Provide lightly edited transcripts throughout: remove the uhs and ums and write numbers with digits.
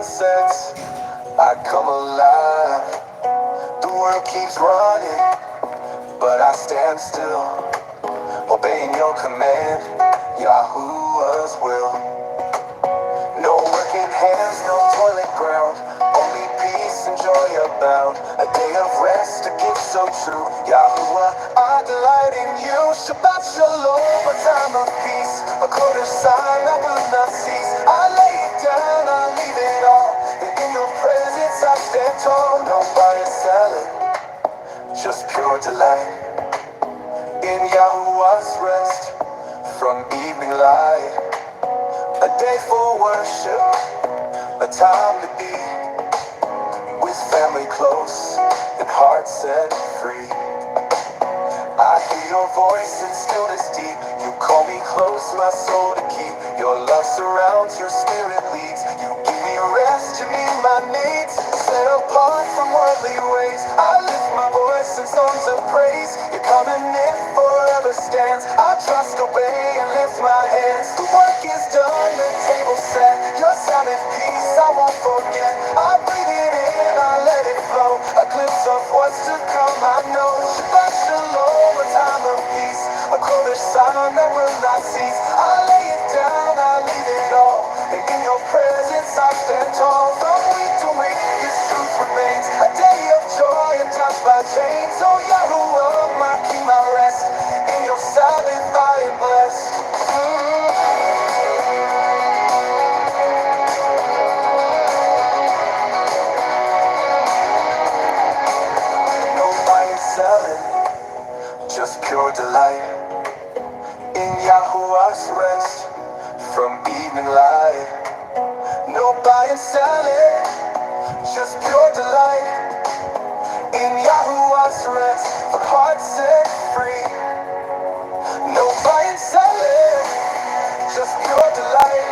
sets, I come alive. The world keeps running, but I stand still, obeying your command, Yahuwah's will. No working hands, no toilet ground, only peace and joy abound. A day of rest, a gift so true, Yahuwah, I delight in you. Shabbat shalom, a time of peace, a quarter sign that will not cease. I lay it down, I leave it all, and in your presence I stand tall. No buy or sell it, just pure delight in Yahuwah's rest from evening light. A day for worship, a time to be with family close and heart set free. I hear your voice in stillness deep. You call me close, my soul to keep. Your love surrounds, your spirit leads. You give me rest, you meet my needs. Set apart from worldly ways, I lift my voice in songs of praise. Your covenant forever stands. I trust, obey, and lift my hands. The work is done, the table set. Your Sabbath peace I won't forget. I breathe it in, I let it flow. A glimpse of what's to come, I know. Shabbat shalom, a time of peace, a quarter sign that will not cease. I lay it down, I leave it all, and in your presence I stand tall. From week to week, His truth remains, a day of joy and touched by chains. Oh Yahuwah, my King, my rest, in your Sabbath I am blessed. No buying, selling, just pure delight in Yahuwah's rest from evening light. No buying, selling, just pure delight in Yahuwah's rest, for heart set free. No buying, selling, just pure delight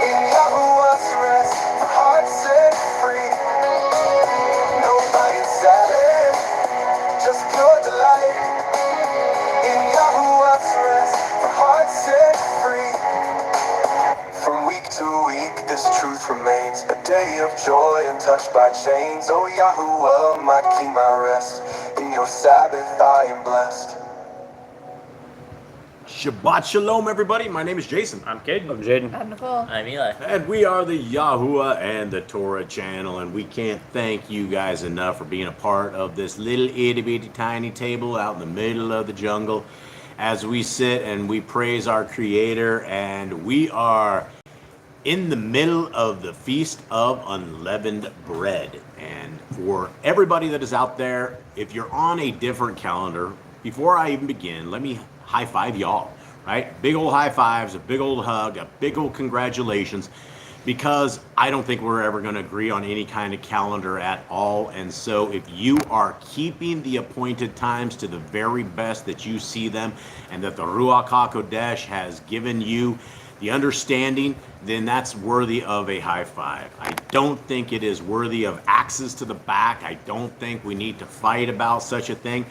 in Yahuwah's rest, for heart set free. No buying, selling, just pure delight in Yahuwah's rest, for heart set free. From week to week, this truth remains, a day of joy and touched by chains. Oh Yahuwah, my King, my rest, in your Sabbath I am blessed. Shabbat Shalom, everybody. My name is Jason. I'm Caden. I'm Jaden. I'm Nicole. I'm Eli. And we are the Yahuwah and the Torah channel, and we can't thank you guys enough for being a part of this little itty bitty tiny table out in the middle of the jungle as we sit and we praise our Creator. And we are in the middle of the Feast of Unleavened Bread. And for everybody that is out there, if you're on a different calendar, before I even begin, let me high five y'all, right? Big old high fives, a big old hug, a big old congratulations, because I don't think we're ever going to agree on any kind of calendar at all. And so if you are keeping the appointed times to the very best that you see them, and that the Ruach HaKodesh has given you the understanding, then that's worthy of a high five. I don't think it is worthy of axes to the back. I don't think we need to fight about such a thing.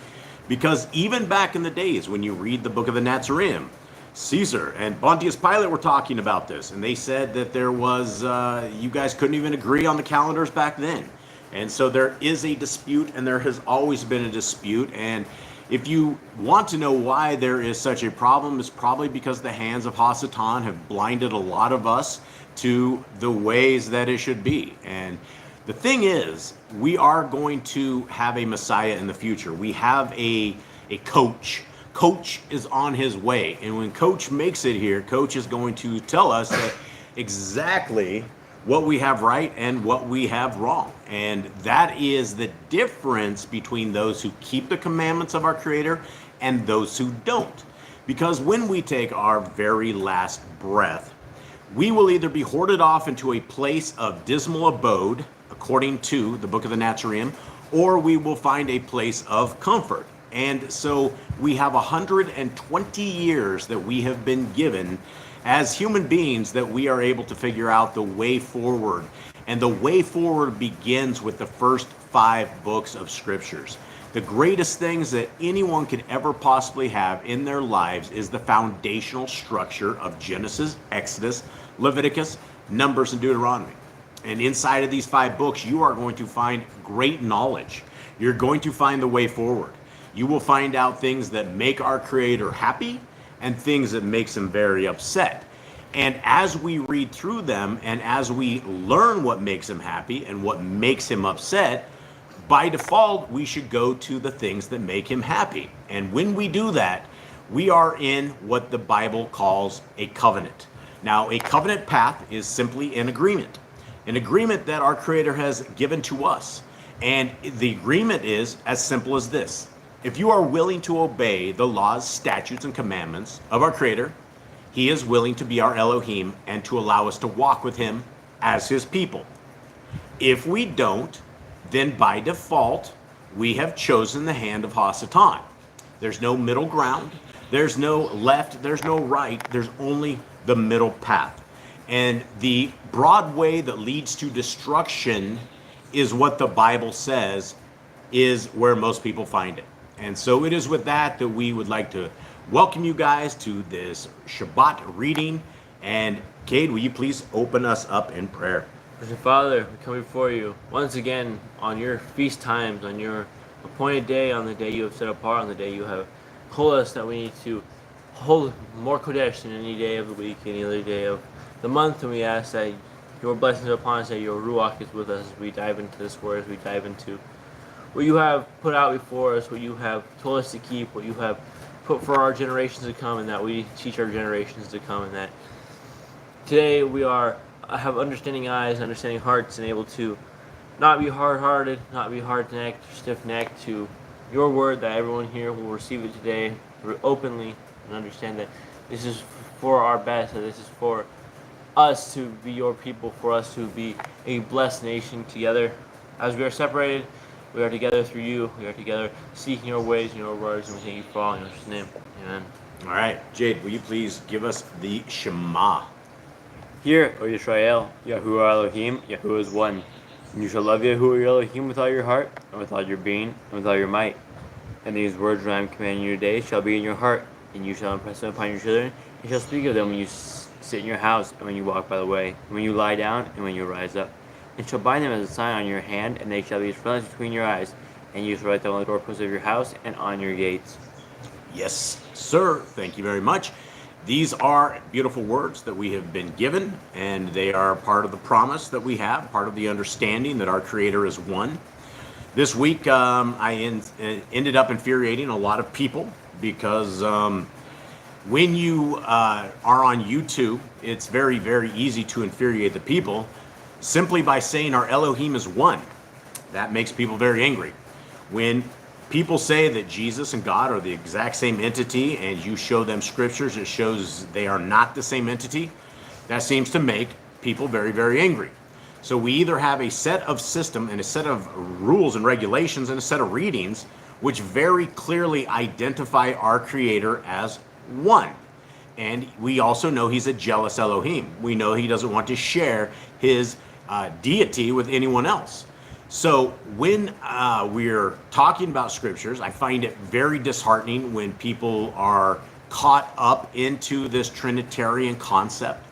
Because even back in the days when you read the book of the Nazarene, Caesar and Pontius Pilate were talking about this, and they said that there was, you guys couldn't even agree on the calendars back then. And so there is a dispute, and there has always been a dispute. And if you want to know why there is such a problem, it's probably because the hands of Hasatan have blinded a lot of us to the ways that it should be. And the thing is, we are going to have a Messiah in the future. We have a coach. Coach is on his way. And when Coach makes it here, Coach is going to tell us that exactly what we have right and what we have wrong. And that is the difference between those who keep the commandments of our Creator and those who don't. Because when we take our very last breath, we will either be hoarded off into a place of dismal abode, according to the book of the Nazarene, or we will find a place of comfort. And so we have 120 years that we have been given as human beings that we are able to figure out the way forward. And the way forward begins with the first 5 books of Scriptures. The greatest things that anyone could ever possibly have in their lives is the foundational structure of Genesis, Exodus, Leviticus, Numbers, and Deuteronomy. And inside of these 5 books, you are going to find great knowledge. You're going to find the way forward. You will find out things that make our Creator happy and things that makes him very upset. And as we read through them and as we learn what makes him happy and what makes him upset, by default, we should go to the things that make him happy. And when we do that, we are in what the Bible calls a covenant. Now, a covenant path is simply an agreement that our Creator has given to us. And the agreement is as simple as this. If you are willing to obey the laws, statutes, and commandments of our Creator, he is willing to be our Elohim and to allow us to walk with him as his people. If we don't, then by default, we have chosen the hand of Hasatan. There's no middle ground. There's no left. There's no right. There's only the middle path. And the broad way that leads to destruction is what the Bible says is where most people find it. And so it is with that that we would like to welcome you guys to this Shabbat reading. And Cade, will you please open us up in prayer? Our Father, we come before you once again on your feast times, on your appointed day, on the day you have set apart, on the day you have told us that we need to hold more Kodesh than any day of the week, any other day of the month. And we ask that your blessings are upon us, that your Ruach is with us as we dive into this word, as we dive into what you have put out before us, what you have told us to keep, what you have put for our generations to come, and that we teach our generations to come, and that today we have understanding eyes, understanding hearts, and able to not be hard-hearted, not be hard-necked, stiff-necked to your word, that everyone here will receive it today openly and understand that this is for our best, that this is for us to be your people, for us to be a blessed nation together. As we are separated, we are together through you. We are together seeking your ways and your words, and we thank you for all in your name. Amen. All right, Jade, will you please give us the Shema? Hear, O Yisrael, Yahuwah Elohim, Yahuwah is one. And you shall love Yahuwah your Elohim with all your heart, and with all your being, and with all your might. And these words that I am commanding you today shall be in your heart, and you shall impress them upon your children, and shall speak of them when you sit in your house, and when you walk by the way, and when you lie down, and when you rise up. And shall bind them as a sign on your hand, and they shall be as frontlets between your eyes, and you shall write them on the doorposts of your house and on your gates. Yes, sir. Thank you very much. These are beautiful words that we have been given, and they are part of the promise that we have, part of the understanding that our Creator is one. This week, I ended up infuriating a lot of people because when you are on YouTube, it's very, very easy to infuriate the people simply by saying our Elohim is one. That makes people very angry. When people say that Jesus and God are the exact same entity and you show them scriptures that shows they are not the same entity, that seems to make people very, very angry. So we either have a set of system and a set of rules and regulations and a set of readings which very clearly identify our Creator as one. And we also know he's a jealous Elohim. We know he doesn't want to share his deity with anyone else. So when we're talking about scriptures, I find it very disheartening when people are caught up into this Trinitarian concept.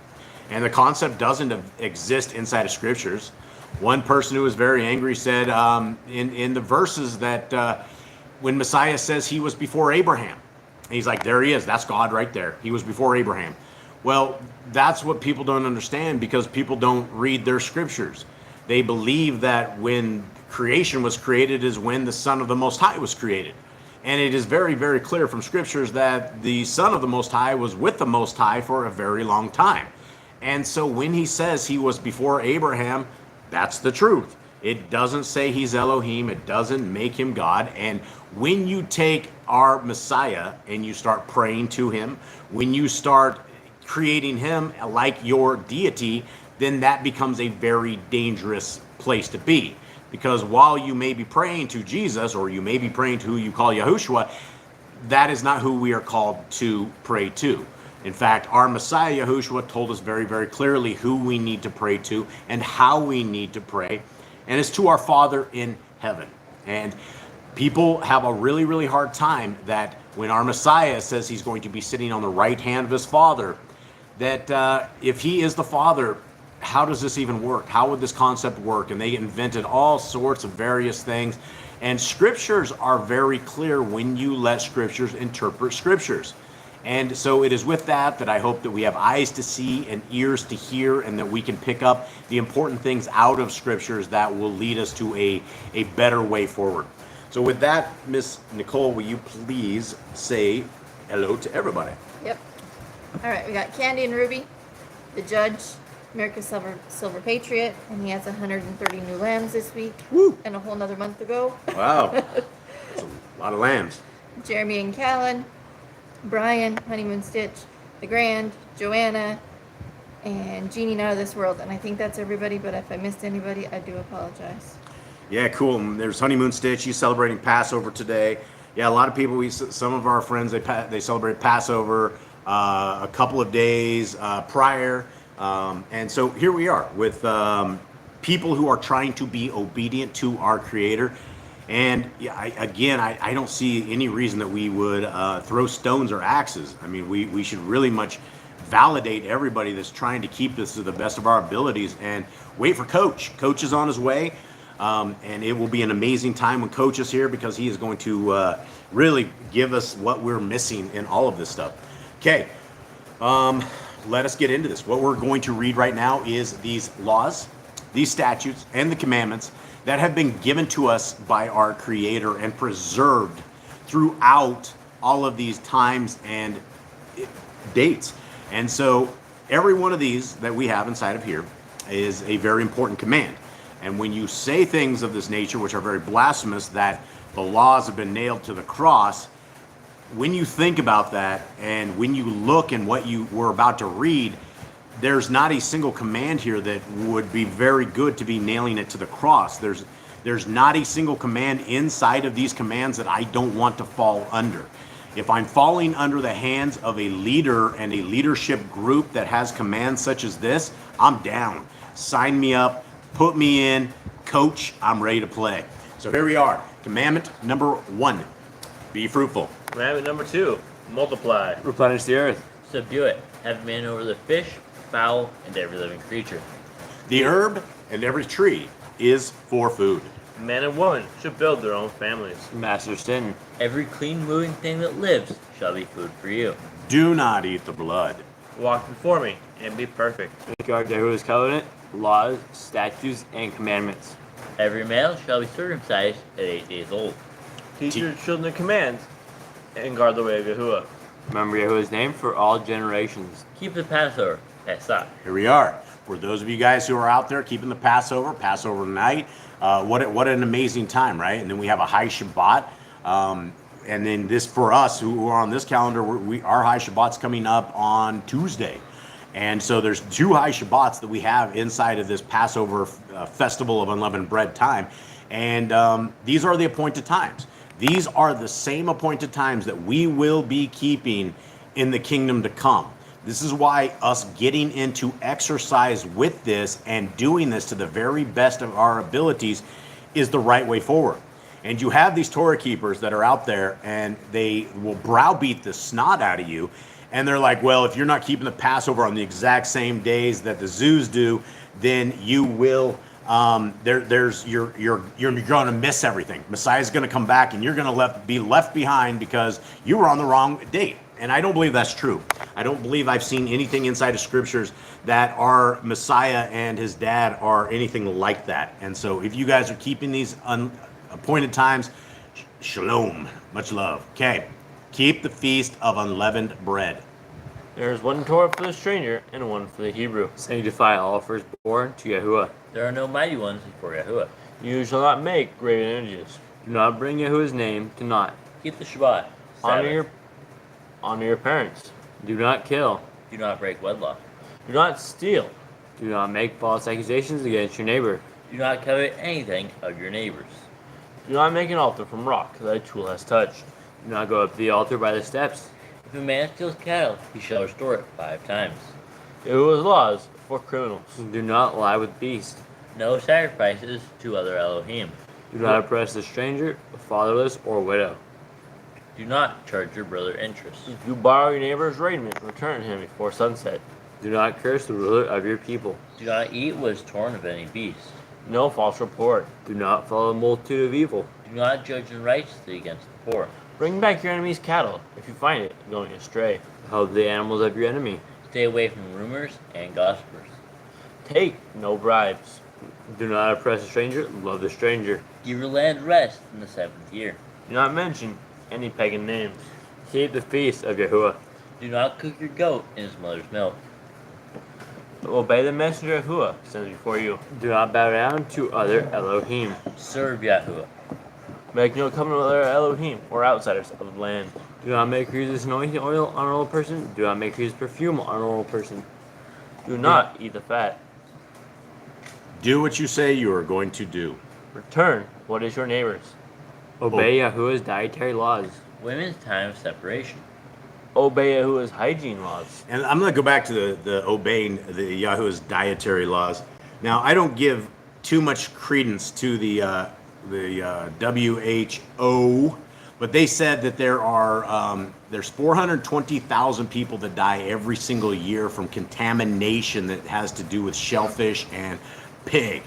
And the concept doesn't exist inside of scriptures. One person who was very angry said in the verses that when Messiah says he was before Abraham, and he's like, there he is, that's God right there. He was before Abraham. Well, that's what people don't understand because people don't read their scriptures. They believe that when creation was created is when the Son of the Most High was created. And it is very, very clear from scriptures that the Son of the Most High was with the Most High for a very long time. And so when he says he was before Abraham, that's the truth. It doesn't say he's Elohim. It doesn't make him God. And when you take our Messiah and you start praying to him, when you start creating him like your deity, then that becomes a very dangerous place to be. Because while you may be praying to Jesus, or you may be praying to who you call Yahushua, that is not who we are called to pray to. In fact, our Messiah Yahushua told us very, very clearly who we need to pray to and how we need to pray. And it's to our Father in heaven. And people have a really, really hard time that when our Messiah says he's going to be sitting on the right hand of his Father, that if he is the Father, how does this even work? How would this concept work? And they invented all sorts of various things. And scriptures are very clear when you let scriptures interpret scriptures. And so it is with that that I hope that we have eyes to see and ears to hear, and that we can pick up the important things out of scriptures that will lead us to a better way forward. So with that, Miss Nicole, will you please say hello to everybody? Yep. All right, we got Candy and Ruby, the judge, America's Silver Patriot, and he has 130 new lambs this week. Woo! And a whole nother month to go. Wow. That's a lot of lambs. Jeremy and Callan, Brian, Honeymoon Stitch, the Grand, Joanna, and Jeannie Not of This World. And I think that's everybody, but if I missed anybody, I do apologize. Yeah, cool. And there's Honeymoon Stitch. He's celebrating Passover today. Yeah, a lot of people, some of our friends, they celebrate Passover a couple of days prior. And so here we are with people who are trying to be obedient to our Creator. And yeah, I don't see any reason that we would throw stones or axes. I mean, we should really much validate everybody that's trying to keep this to the best of our abilities and wait for Coach. Coach is on his way. And it will be an amazing time when Coach is here, because he is going to really give us what we're missing in all of this stuff. Okay, let us get into this. What we're going to read right now is these laws, these statutes, and the commandments that have been given to us by our Creator and preserved throughout all of these times and dates. And so every one of these that we have inside of here is a very important command. And when you say things of this nature, which are very blasphemous, that the laws have been nailed to the cross, when you think about that and when you look in what you were about to read, there's not a single command here that would be very good to be nailing it to the cross. There's not a single command inside of these commands that I don't want to fall under. If I'm falling under the hands of a leader and a leadership group that has commands such as this, I'm down. Sign me up. Put me in, Coach, I'm ready to play. So here we are. Commandment number 1, be fruitful. Commandment number 2, multiply. Replenish the earth. Subdue it. Have dominion over the fish, fowl, and every living creature. The herb and every tree is for food. Man and woman should build their own families. Master sin. Every clean moving thing that lives shall be food for you. Do not eat the blood. Walk before me and be perfect. Guard Yahuwah's covenant, laws, statutes, and commandments. Every male shall be circumcised at 8 days old. Teach your children the commands and guard the way of Yahuwah. Remember Yahuwah's name for all generations. Keep the Passover, Pesach. Here we are. For those of you guys who are out there keeping the Passover night, what an amazing time, right? And then we have a high Shabbat. And then this, for us who are on this calendar, our high Shabbat's coming up on Tuesday. And so there's 2 high Shabbats that we have inside of this Passover festival of unleavened bread time. And these are the appointed times. These are the same appointed times that we will be keeping in the kingdom to come. This is why us getting into exercise with this and doing this to the very best of our abilities is the right way forward. And you have these Torah keepers that are out there, and they will browbeat the snot out of you. And they're like, well, if you're not keeping the Passover on the exact same days that the Jews do, then you will, you're going to miss everything. Messiah's going to come back, and you're going to be left behind because you were on the wrong date. And I don't believe that's true. I don't believe I've seen anything inside of scriptures that our Messiah and his dad are anything like that. And so if you guys are keeping these appointed times, shalom, much love. Okay. Keep the feast of unleavened bread. There is one Torah for the stranger and one for the Hebrew. Sanctify all firstborn to Yahuwah. There are no mighty ones before Yahuwah. You shall not make graven images. Do not bring Yahuwah's name to naught. Keep the Shabbat. Honor your parents. Do not kill. Do not break wedlock. Do not steal. Do not make false accusations against your neighbor. Do not covet anything of your neighbor's. Do not make an altar from rock that a tool has touched. Do not go up to the altar by the steps. If a man steals cattle, he shall restore it 5 times. Yahuwah's laws for criminals. Do not lie with beasts. No sacrifices to other Elohim. Do not oppress the stranger, fatherless, or widow. Do not charge your brother interest. If you borrow your neighbor's raiment, return him before sunset. Do not curse the ruler of your people. Do not eat what is torn of any beast. No false report. Do not follow the multitude of evil. Do not judge unrighteously against the poor. Bring back your enemy's cattle, if you find it going astray. Help the animals of your enemy. Stay away from rumors and gossipers. Take no bribes. Do not oppress a stranger. Love the stranger. Give your land rest in the 7th year. Do not mention any pagan names. Keep the feast of Yahuwah. Do not cook your goat in his mother's milk. Obey the messenger of Yahuwah sent before you. Do not bow down to other Elohim. Serve Yahuwah. Make no covenant with other Elohim or outsiders of the land. Do not make use of anointing oil on an old person. Do not make use of perfume on an old person. Do not eat the fat. Do what you say you are going to do. Return what is your neighbor's. Obey Yahuwah's dietary laws. Women's time of separation. Obey Yahuwah's hygiene laws. And I'm going to go back to the obeying the Yahuwah's dietary laws. Now, I don't give too much credence to the WHO, but they said that there's 420,000 people that die every single year from contamination that has to do with shellfish and pig.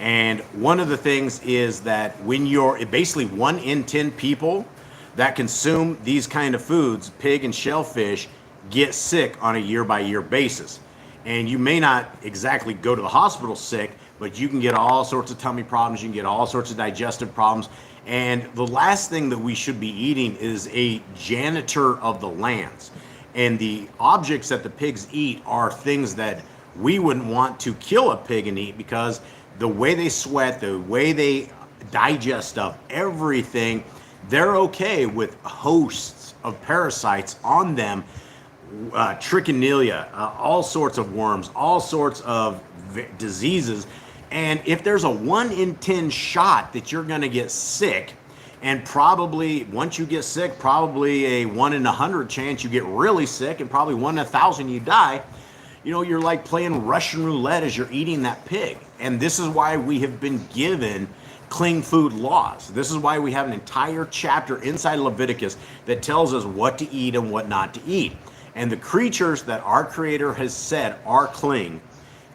And one of the things is that when basically 1 in 10 people that consume these kind of foods, pig and shellfish, get sick on a year-by-year basis. And you may not exactly go to the hospital sick, but you can get all sorts of tummy problems, you can get all sorts of digestive problems. And the last thing that we should be eating is a janitor of the lands. And the objects that the pigs eat are things that we wouldn't want to kill a pig and eat, because the way they sweat, the way they digest stuff, everything, they're okay with hosts of parasites on them, trichinilia, all sorts of worms, all sorts of diseases. And if there's a 1 in 10 shot that you're going to get sick, and probably once you get sick, probably a 1 in 100 chance you get really sick, and probably 1 in 1,000 you die, you know, you're like playing Russian roulette as you're eating that pig. And this is why we have been given clean food laws. This is why we have an entire chapter inside Leviticus that tells us what to eat and what not to eat. And the creatures that our Creator has said are clean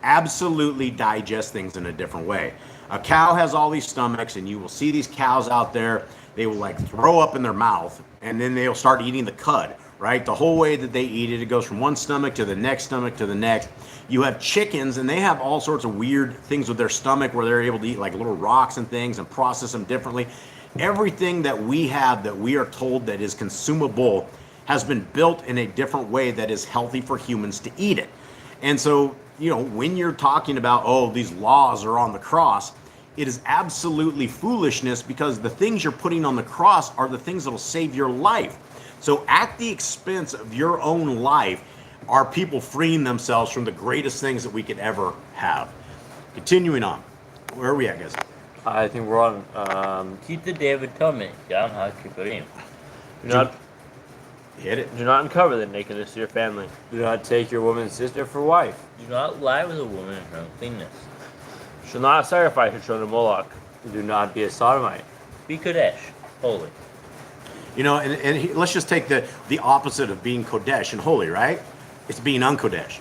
absolutely digest things in a different way. A cow has all these stomachs, and you will see these cows out there, they will like throw up in their mouth, and then they'll start eating the cud, right? The whole way that they eat it, it goes from one stomach to the next stomach to the next. You have chickens, and they have all sorts of weird things with their stomach where they're able to eat like little rocks and things and process them differently. Everything that we have that we are told that is consumable has been built in a different way that is healthy for humans to eat it. And so, you know, when you're talking about, oh, these laws are on the cross, it is absolutely foolishness, because the things you're putting on the cross are the things that will save your life. So at the expense of your own life are people freeing themselves from the greatest things that we could ever have. Continuing on. Where are we at, guys? I think we're on. Keep the Day of Atonement. Yom HaKippurim. Do not Hit it. do not uncover the nakedness of your family. Do not take your woman's sister for wife. Do not lie with a woman in her uncleanness. Shall not sacrifice your children to Moloch. Do not be a sodomite. Be Kodesh, holy. You know, let's just take the opposite of being Kodesh and holy, right? It's being unkodesh.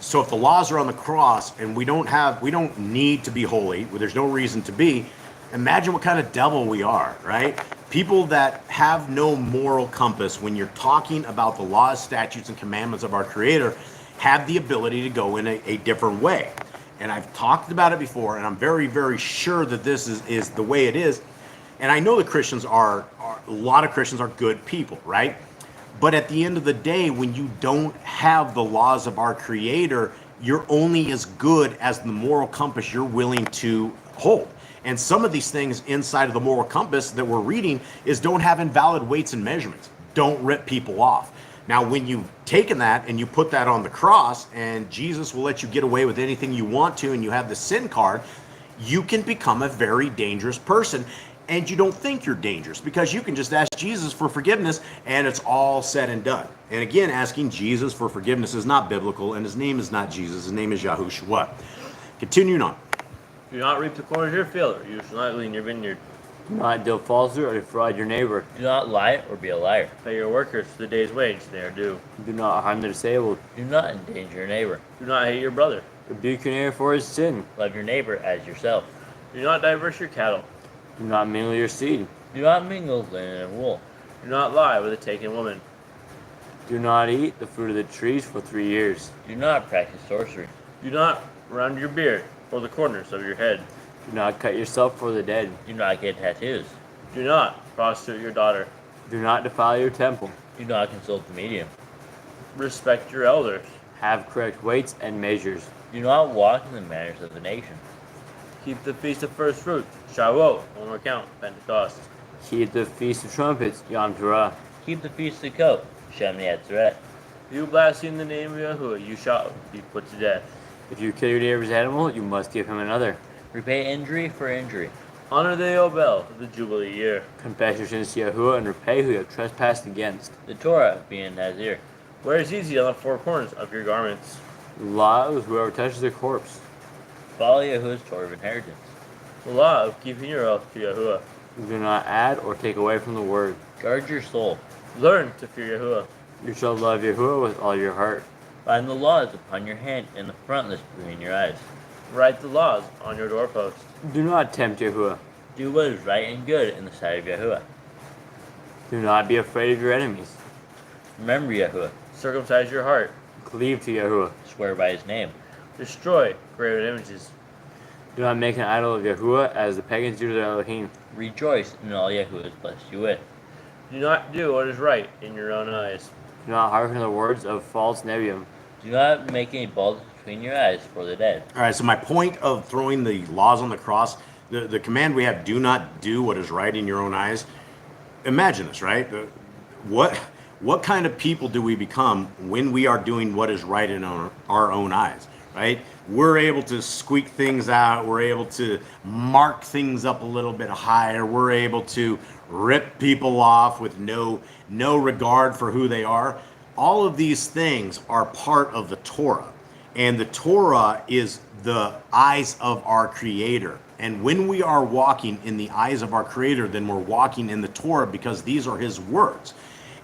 So if the laws are on the cross and we don't need to be holy, there's no reason to be, imagine what kind of devil we are, right? People that have no moral compass when you're talking about the laws, statutes, and commandments of our Creator have the ability to go in a different way. And I've talked about it before, and I'm very, very sure that this is the way it is. And I know the Christians a lot of Christians are good people, right? But at the end of the day, when you don't have the laws of our Creator, you're only as good as the moral compass you're willing to hold. And some of these things inside of the moral compass that we're reading is don't have invalid weights and measurements. Don't rip people off. Now, when you've taken that and you put that on the cross, and Jesus will let you get away with anything you want to, and you have the sin card, you can become a very dangerous person. And you don't think you're dangerous, because you can just ask Jesus for forgiveness and it's all said and done. And again, asking Jesus for forgiveness is not biblical, and his name is not Jesus. His name is Yahushua. Continuing on. Do not reap the corn of your field, or you shall not glean your vineyard. Do not deal falsely or defraud your neighbor. Do not lie or be a liar. Pay your workers the day's wage they are due. Do not harm the disabled. Do not endanger your neighbor. Do not hate your brother. Rebuke your neighbor for his sin. Love your neighbor as yourself. Do not diverse your cattle. Do not mingle your seed. Do not mingle linen and wool. Do not lie with a taken woman. Do not eat the fruit of the trees for 3 years. Do not practice sorcery. Do not round your beard or the corners of your head. Do not cut yourself for the dead. Do not get tattoos. Do not prostitute your daughter. Do not defile your temple. Do not consult the medium. Respect your elders. Have correct weights and measures. Do not walk in the manners of the nation. Keep the feast of first fruit, Shavuot, one more count, Pentecost. Keep the Feast of Trumpets, Yom Teruah. Keep the feast of Sukkot, Shemini Atzeret. If you blaspheme the name of Yahuwah, you shall be put to death. If you kill your neighbor's animal, you must give him another. Repay injury for injury. Honor the Yobel of the Jubilee year. Confess your sins to Yahuwah and repay who you have trespassed against. The Torah being Nazir. Wear easy on the four corners of your garments. The law is whoever touches a corpse. Follow Yahuwah's Torah of inheritance. The law of keeping your oath to Yahuwah. Do not add or take away from the word. Guard your soul. Learn to fear Yahuwah. You shall love Yahuwah with all your heart. Bind the laws upon your hand and the frontlets between your eyes. Write the laws on your doorpost. Do not tempt Yahuwah. Do what is right and good in the sight of Yahuwah. Do not be afraid of your enemies. Remember Yahuwah. Circumcise your heart. Cleave to Yahuwah. Swear by his name. Destroy graven images. Do not make an idol of Yahuwah as the pagans do to their Elohim. Rejoice in all Yahuwah has blessed you with. Do not do what is right in your own eyes. Do not hearken to the words of false Nebium. Do not make any balls between your eyes for the dead. All right, so my point of throwing the laws on the cross, the command we have, do not do what is right in your own eyes. Imagine this, right? What kind of people do we become when we are doing what is right in our own eyes, right? We're able to squeak things out. We're able to mark things up a little bit higher. We're able to rip people off with no regard for who they are. All of these things are part of the Torah. And the Torah is the eyes of our Creator. And when we are walking in the eyes of our Creator, then we're walking in the Torah because these are His words.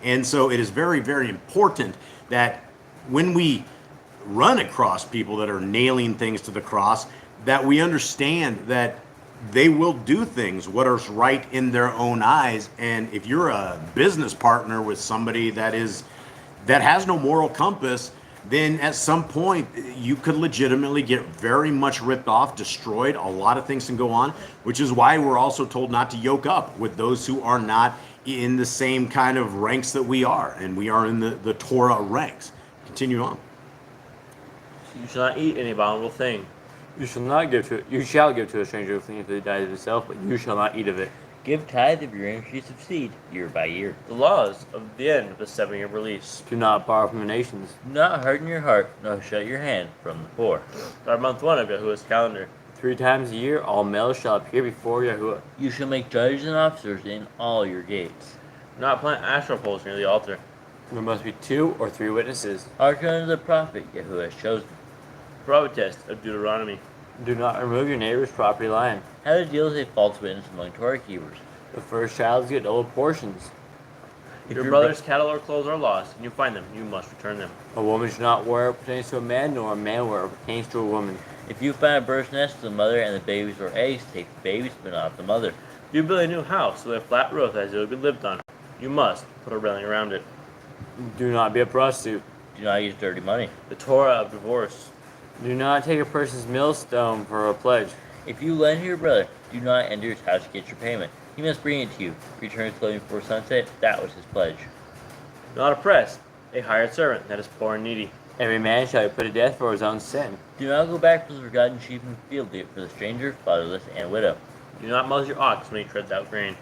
And so it is very, very important that when we run across people that are nailing things to the cross, that we understand that they will do things what is right in their own eyes. And if you're a business partner with somebody that has no moral compass, then at some point you could legitimately get very much ripped off, destroyed. A lot of things can go on, which is why we're also told not to yoke up with those who are not in the same kind of ranks that we are, and we are in the Torah ranks. Continue on. You shall not eat any abominable thing. You shall give to a stranger a thing if it dies of itself, but you shall not eat of it. Give tithe of your increase of seed, year by year. The laws of the end of the 7-year release. Do not borrow from the nations. Do not harden your heart, nor shut your hand from the poor. Our month 1 of Yahuwah's calendar. 3 times a year all males shall appear before Yahuwah. You shall make judges and officers in all your gates. Do not plant Asherah poles near the altar. There must be 2 or 3 witnesses. Hearken unto the prophet Yahuwah has chosen. Prophet test of Deuteronomy. Do not remove your neighbor's property line. How to deal with a false witness among Torah keepers. The first child get double portions. If your brother's cattle or clothes are lost, and you find them, you must return them. A woman should not wear what pertains to a man, nor a man wear what pertains to a woman. If you find a bird's nest with the mother and the babies or eggs, take the babies, but not the mother. If you build a new house with a flat roof as it would be lived on, you must put a railing around it. Do not be a prostitute. Do not use dirty money. The Torah of divorce. Do not take a person's millstone for a pledge. If you lend to your brother, do not enter his house to get your payment. He must bring it to you. Return his clothing before sunset. That was his pledge. Do not oppress a hired servant that is poor and needy. Every man shall be put to death for his own sin. Do not go back for the forgotten sheep in the field, for the stranger, fatherless, and widow. Do not muzzle your ox when he treads out grain.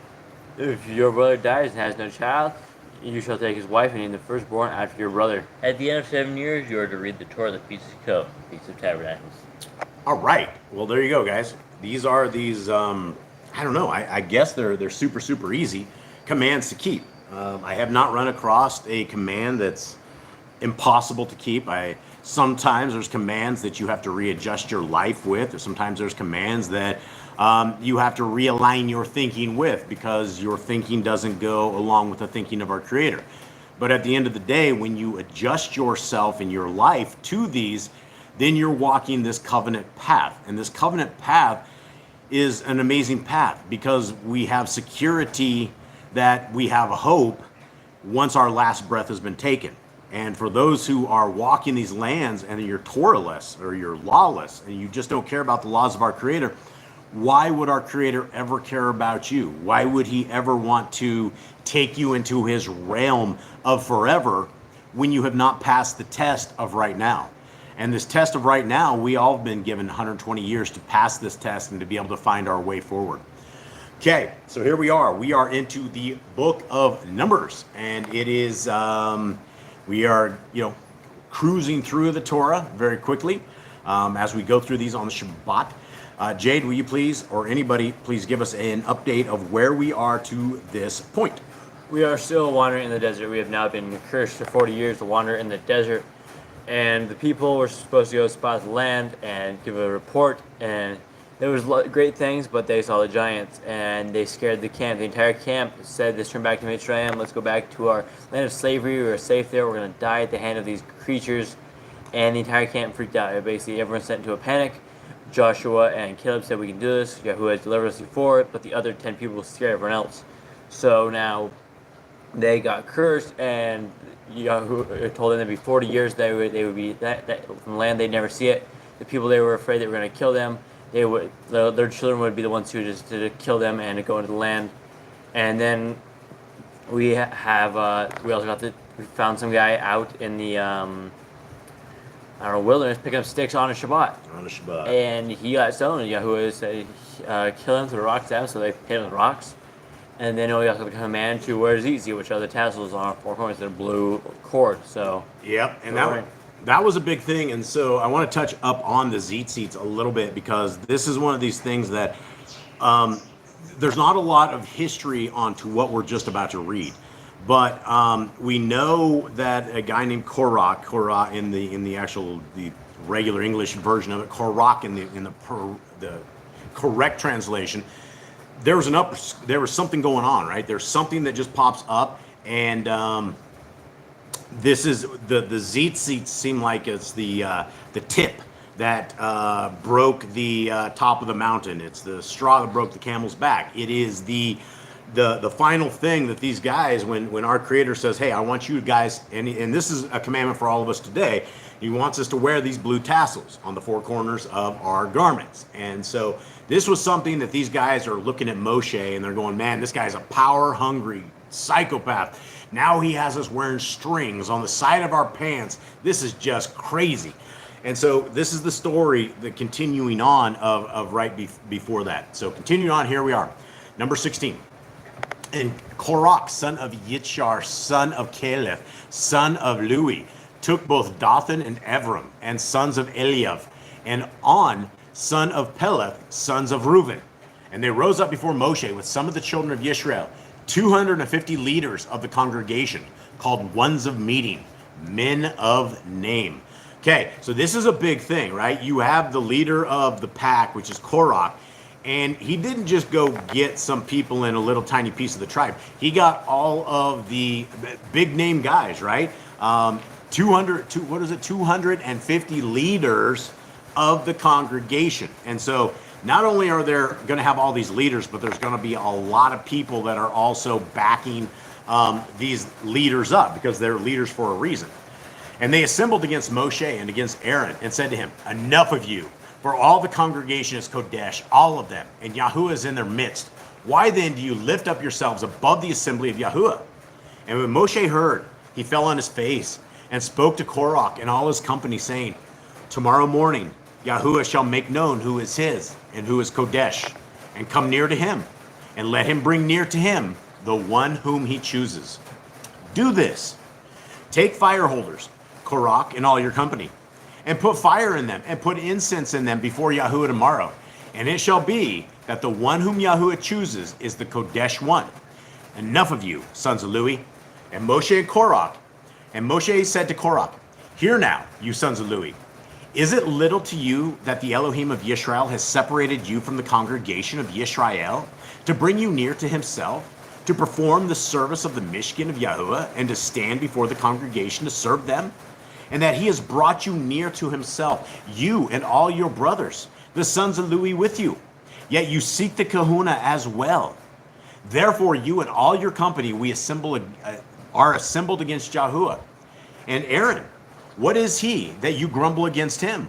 If your brother dies and has no child, you shall take his wife and name the firstborn after your brother. At the end of 7 years, you are to read the Torah, the Feast of Sukkot, Feast of Tabernacles. All right. Well, there you go, guys. These are I don't know. I guess they're super, super easy commands to keep. I have not run across a command that's impossible to keep. Sometimes there's commands that you have to readjust your life with, or sometimes there's commands that you have to realign your thinking with, because your thinking doesn't go along with the thinking of our Creator. But at the end of the day, when you adjust yourself and your life to these, then you're walking this covenant path. And this covenant path is an amazing path, because we have security that we have a hope once our last breath has been taken. And for those who are walking these lands and you're Torah-less or you're lawless and you just don't care about the laws of our Creator, why would our Creator ever care about you? Why would he ever want to take you into his realm of forever when you have not passed the test of right now? And this test of right now, we all have been given 120 years to pass this test and to be able to find our way forward. Okay, so here we are. We are into the book of Numbers, and it is, we are, cruising through the Torah very quickly as we go through these on the Shabbat. Jade, will you please, or anybody, please give us an update of where we are to this point? We are still wandering in the desert. We have now been cursed for 40 years to wander in the desert. And the people were supposed to go spot the land and give a report. And there was great things, but they saw the giants. And they scared the camp. The entire camp said, let's turn back to Mitzrayim. Let's go back to our land of slavery. We are safe there. We're going to die at the hand of these creatures. And the entire camp freaked out. Basically, everyone sent into a panic. Joshua and Caleb said, we can do this. Yahuwah has delivered us before, but the other 10 people scared everyone else. So now they got cursed, and Yahuwah told them there'd be 40 years they would be that from the land. They'd never see it. The people they were afraid they were going to kill them, their children would be the ones who just to kill them and to go into the land. And then we found some guy out in the wilderness picking up sticks on a Shabbat. On a Shabbat. And he got stoned, and Yahuwah said, kill him, throw the rocks at him, so they hit him with rocks. And then we also become a man to wear tzitzit, which are the tassels on our four corners, they're blue cord. So yep, and that was a big thing. And so I want to touch up on the tzitzits a little bit, because this is one of these things that there's not a lot of history onto what we're just about to read. But we know that a guy named Korah in the actual the regular English version of it, Korah in the correct translation, there was something going on, right? There's something that just pops up, and this is the tzitzit seem like it's the tip that broke the top of the mountain. It's the straw that broke the camel's back. It is the final thing that these guys, when our Creator says, hey, I want you guys, and this is a commandment for all of us today, he wants us to wear these blue tassels on the four corners of our garments. And so this was something that these guys are looking at Moshe, and they're going, man, this guy's a power-hungry psychopath. Now he has us wearing strings on the side of our pants. This is just crazy. And so this is the story, the continuing on of right before that. So continuing on, here we are. Number 16. And Korach, son of Yitzhar, son of Caleb, son of Lui, took both Dathan and Evram, and sons of Eliav, and On, son of Peleth, sons of Reuben. And they rose up before Moshe with some of the children of Israel, 250 leaders of the congregation, called ones of meeting, men of name. Okay, so this is a big thing, right? You have the leader of the pack, which is Korach, and he didn't just go get some people in a little tiny piece of the tribe. He got all of the big name guys, right? 250 leaders of the congregation. And so not only are there going to have all these leaders, but there's going to be a lot of people that are also backing these leaders up, because they're leaders for a reason. And they assembled against Moshe and against Aaron and said to him, enough of you, for all the congregation is Kodesh, all of them, and Yahuwah is in their midst. Why then do you lift up yourselves above the assembly of Yahuwah? And when Moshe heard, he fell on his face and spoke to Korach and all his company, saying, tomorrow morning Yahuwah shall make known who is his and who is Kodesh, and come near to him, and let him bring near to him the one whom he chooses. Do this. Take fire holders, Korach and all your company, and put fire in them, and put incense in them before Yahuwah tomorrow. And it shall be that the one whom Yahuwah chooses is the Kodesh one. Enough of you, sons of Lui. And Moshe and Korach. And Moshe said to Korach, hear now, you sons of Lui. Is it little to you that the Elohim of Yisrael has separated you from the congregation of Yisrael to bring you near to himself, to perform the service of the Mishkan of Yahuwah, and to stand before the congregation to serve them? And that he has brought you near to himself, you and all your brothers, the sons of Lewi with you. Yet you seek the kahuna as well. Therefore you and all your company are assembled against Yahuwah. And Aaron, what is he that you grumble against him?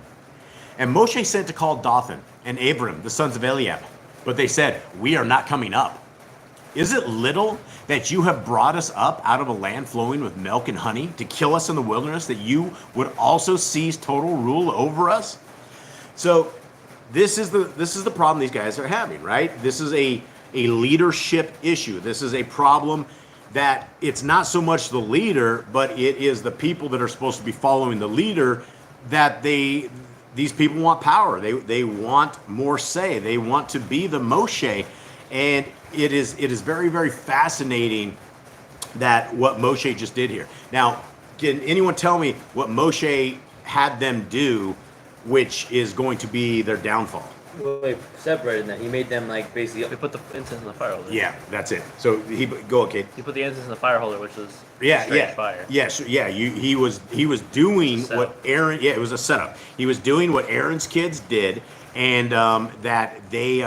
And Moshe sent to call Dathan and Abiram, the sons of Eliab. But they said, we are not coming up. Is it little that you have brought us up out of a land flowing with milk and honey to kill us in the wilderness, that you would also seize total rule over us? So this is the problem these guys are having, right? This is a leadership issue. This is a problem that it's not so much the leader, but it is the people that are supposed to be following the leader, that these people want power. They want more say. They want to be the Moshe. And it is very, very fascinating that what Moshe just did here. Now, can anyone tell me what Moshe had them do, which is going to be their downfall? Well, they separated them. He made them like basically. They put the incense in the fire holder. Yeah, that's it. So go, okay. He put the incense in the fire holder, which was fire. He was doing what Aaron. Yeah, it was a setup. He was doing what Aaron's kids did, and that they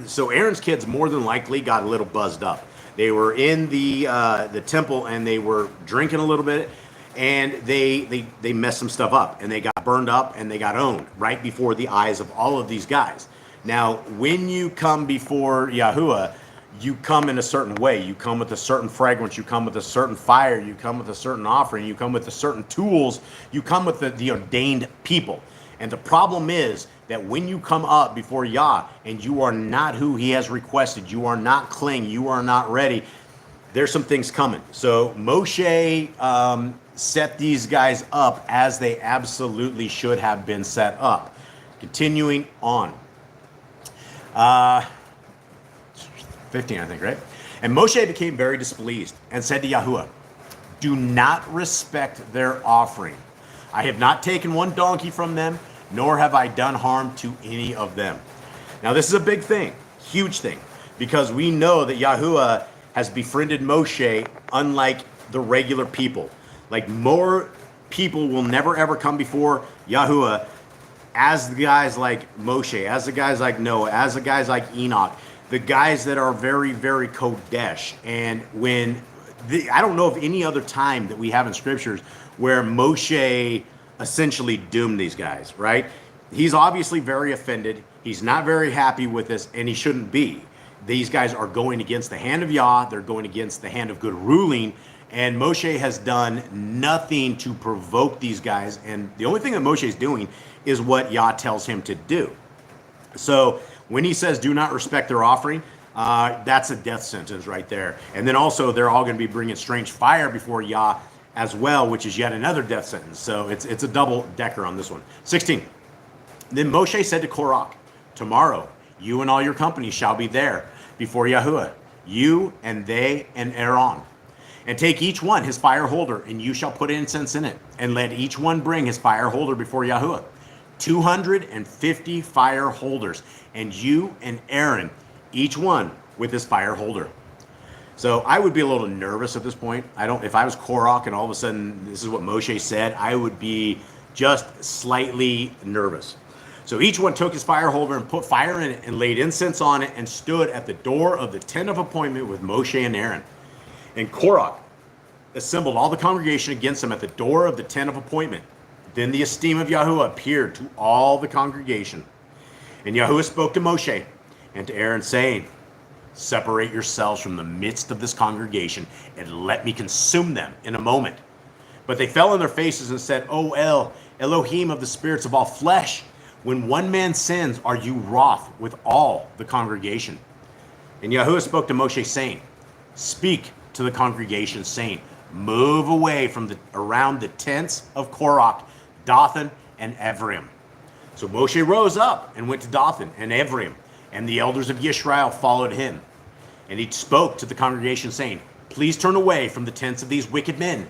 so Aaron's kids more than likely got a little buzzed up. They were in the temple and they were drinking a little bit, and they messed some stuff up, and they got burned up and they got owned right before the eyes of all of these guys. Now, when you come before Yahuwah, you come in a certain way. You come with a certain fragrance. You come with a certain fire. You come with a certain offering. You come with a certain tools. You come with the ordained people. And the problem is that when you come up before Yah and you are not who he has requested, you are not clean, you are not ready, there's some things coming. So Moshe set these guys up as they absolutely should have been set up. Continuing on. 15, I think, right? And Moshe became very displeased and said to Yahuwah, do not respect their offering. I have not taken one donkey from them, nor have I done harm to any of them. Now, this is a big thing, huge thing, because we know that Yahuwah has befriended Moshe unlike the regular people. Like, more people will never ever come before Yahuwah as the guys like Moshe, as the guys like Noah, as the guys like Enoch, the guys that are very, very Kodesh. And I don't know of any other time that we have in scriptures where Moshe essentially doomed these guys, right? He's obviously very offended. He's not very happy with this, and he shouldn't be. These guys are going against the hand of Yah. They're going against the hand of good ruling. And Moshe has done nothing to provoke these guys. And the only thing that Moshe is doing is what Yah tells him to do. So when he says, do not respect their offering, that's a death sentence right there. And then also they're all going to be bringing strange fire before Yah as well, which is yet another death sentence. So it's a double decker on this one. 16. Then Moshe said to Korah, tomorrow you and all your company shall be there before Yahuwah, you and they and Aaron. And take each one his fire holder, and you shall put incense in it, and let each one bring his fire holder before Yahuwah. 250 fire holders, and you and Aaron, each one with his fire holder. So I would be a little nervous at this point. If I was Korach and all of a sudden this is what Moshe said, I would be just slightly nervous. So each one took his fire holder and put fire in it and laid incense on it and stood at the door of the tent of appointment with Moshe and Aaron. And Korach assembled all the congregation against him at the door of the tent of appointment. Then the esteem of Yahuwah appeared to all the congregation. And Yahuwah spoke to Moshe and to Aaron, saying, separate yourselves from the midst of this congregation and let me consume them in a moment. But they fell on their faces and said, O Elohim of the spirits of all flesh, when one man sins, are you wroth with all the congregation? And Yahuwah spoke to Moshe, saying, speak to the congregation, saying, move away from around the tents of Korach, Dathan, and Ephraim. So Moshe rose up and went to Dathan and Ephraim, and the elders of Yisrael followed him. And he spoke to the congregation, saying, please turn away from the tents of these wicked men.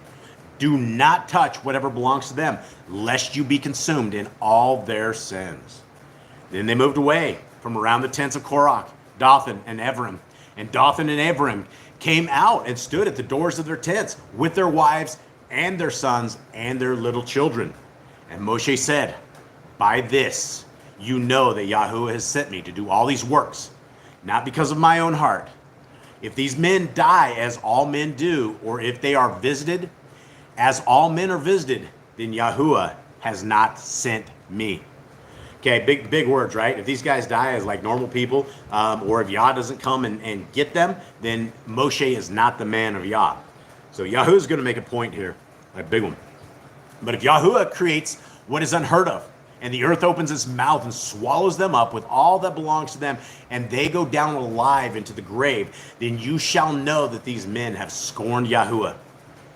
Do not touch whatever belongs to them, lest you be consumed in all their sins. Then they moved away from around the tents of Korach, Dathan, and Abiram. And Dathan and Abiram came out and stood at the doors of their tents with their wives and their sons and their little children. And Moshe said, by this you know that Yahuwah has sent me to do all these works, not because of my own heart. If these men die as all men do, or if they are visited as all men are visited, then Yahuwah has not sent me. Okay, big words, right? If these guys die as like normal people, or if Yah doesn't come and get them, then Moshe is not the man of Yah. So Yahuwah's going to make a point here, a big one. But if Yahuwah creates what is unheard of, and the earth opens its mouth and swallows them up with all that belongs to them, and they go down alive into the grave, then you shall know that these men have scorned Yahuwah.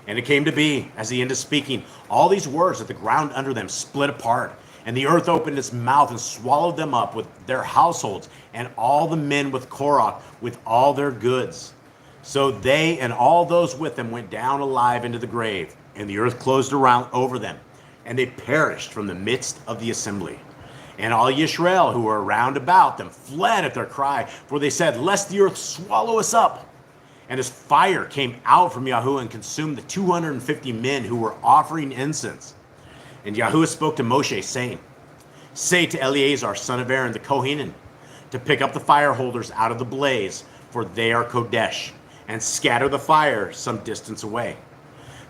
And it came to be, as he ended speaking all these words, that the ground under them split apart, and the earth opened its mouth and swallowed them up with their households, and all the men with Korah with all their goods. So they and all those with them went down alive into the grave, and the earth closed around over them, and they perished from the midst of the assembly. And all Yisrael who were round about them fled at their cry, for they said, lest the earth swallow us up. And as fire came out from Yahuwah and consumed the 250 men who were offering incense. And Yahuwah spoke to Moshe, saying, say to Eleazar, son of Aaron, the Kohanim, to pick up the fire holders out of the blaze, for they are Kodesh, and scatter the fire some distance away.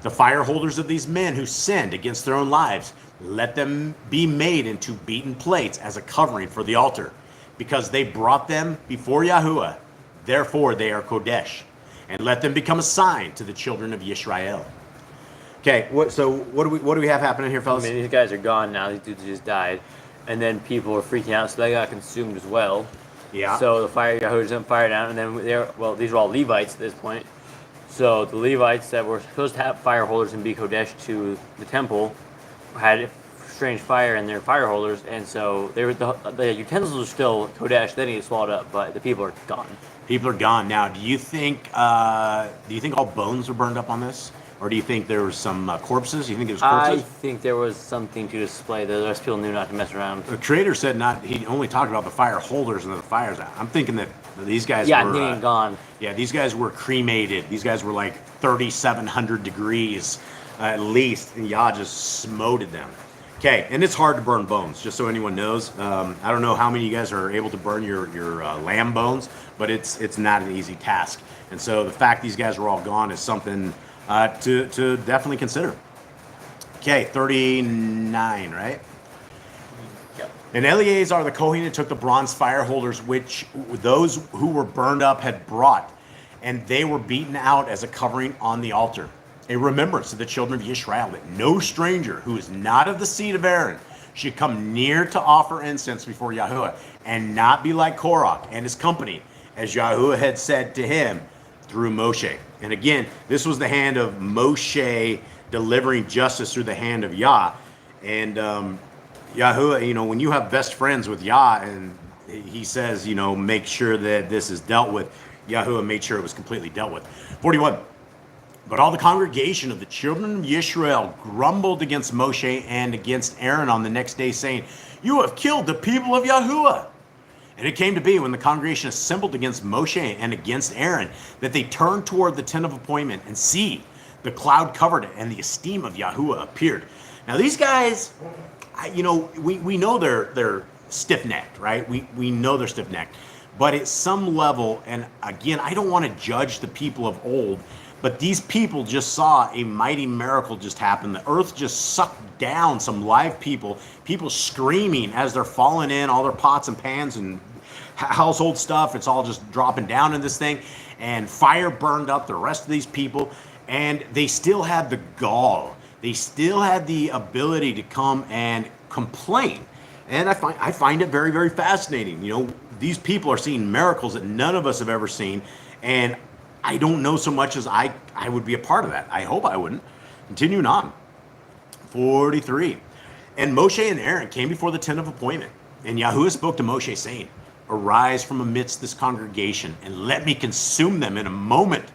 The fire holders of these men who sinned against their own lives, let them be made into beaten plates as a covering for the altar, because they brought them before Yahuwah. Therefore they are Kodesh, and let them become a sign to the children of Yisrael. Okay, what do we have happening here, fellas? I mean, these guys are gone now. These dudes just died. And then people were freaking out, so they got consumed as well. Yeah. So the fire, Yahuwah sent fire down, and then these were all Levites at this point. So the Levites that were supposed to have fire holders and be Kodesh to the temple had strange fire in their fire holders, and so the utensils are still Kodesh. They didn't get swallowed up, but the people are gone. People are gone now. Do you think all bones were burned up on this, or do you think there was some corpses? Do you think it was corpses? I think there was something to display. The rest of people knew not to mess around. The creator said not. He only talked about the fire holders and the fires. I'm thinking that these guys Yeah, were they ain't gone. Yeah, these guys were cremated. These guys were like 3,700 degrees at least, and Yah just smoted them. Okay, and it's hard to burn bones, just so anyone knows. I don't know how many of you guys are able to burn your lamb bones, but it's not an easy task. And so the fact these guys were all gone is something to definitely consider. Okay, 39, right? Yep. And Eleazar the Kohen took the bronze fire holders which those who were burned up had brought, and they were beaten out as a covering on the altar. A remembrance to the children of Yisrael that no stranger who is not of the seed of Aaron should come near to offer incense before Yahuwah, and not be like Korah and his company, as Yahuwah had said to him through Moshe. And again, this was the hand of Moshe delivering justice through the hand of Yah. And Yahuwah, when you have best friends with Yah, and he says, make sure that this is dealt with, Yahuwah made sure it was completely dealt with. 41. But all the congregation of the children of Yisrael grumbled against Moshe and against Aaron on the next day, saying, you have killed the people of Yahuwah. And it came to be, when the congregation assembled against Moshe and against Aaron, that they turned toward the tent of appointment, and see, the cloud covered it, and the esteem of Yahuwah appeared. Now these guys, we know they're stiff-necked, right? We know they're stiff-necked. But at some level, and again, I don't want to judge the people of old, but these people just saw a mighty miracle just happen. The earth just sucked down some live people screaming as they're falling in, all their pots and pans and household stuff. It's all just dropping down in this thing. And fire burned up the rest of these people. And they still had the gall. They still had the ability to come and complain. And I find it very, very fascinating. These people are seeing miracles that none of us have ever seen. And I don't know so much as I would be a part of that. I hope I wouldn't. Continuing on. 43. And Moshe and Aaron came before the tent of appointment. And Yahuwah spoke to Moshe, saying, arise from amidst this congregation, and let me consume them in a moment.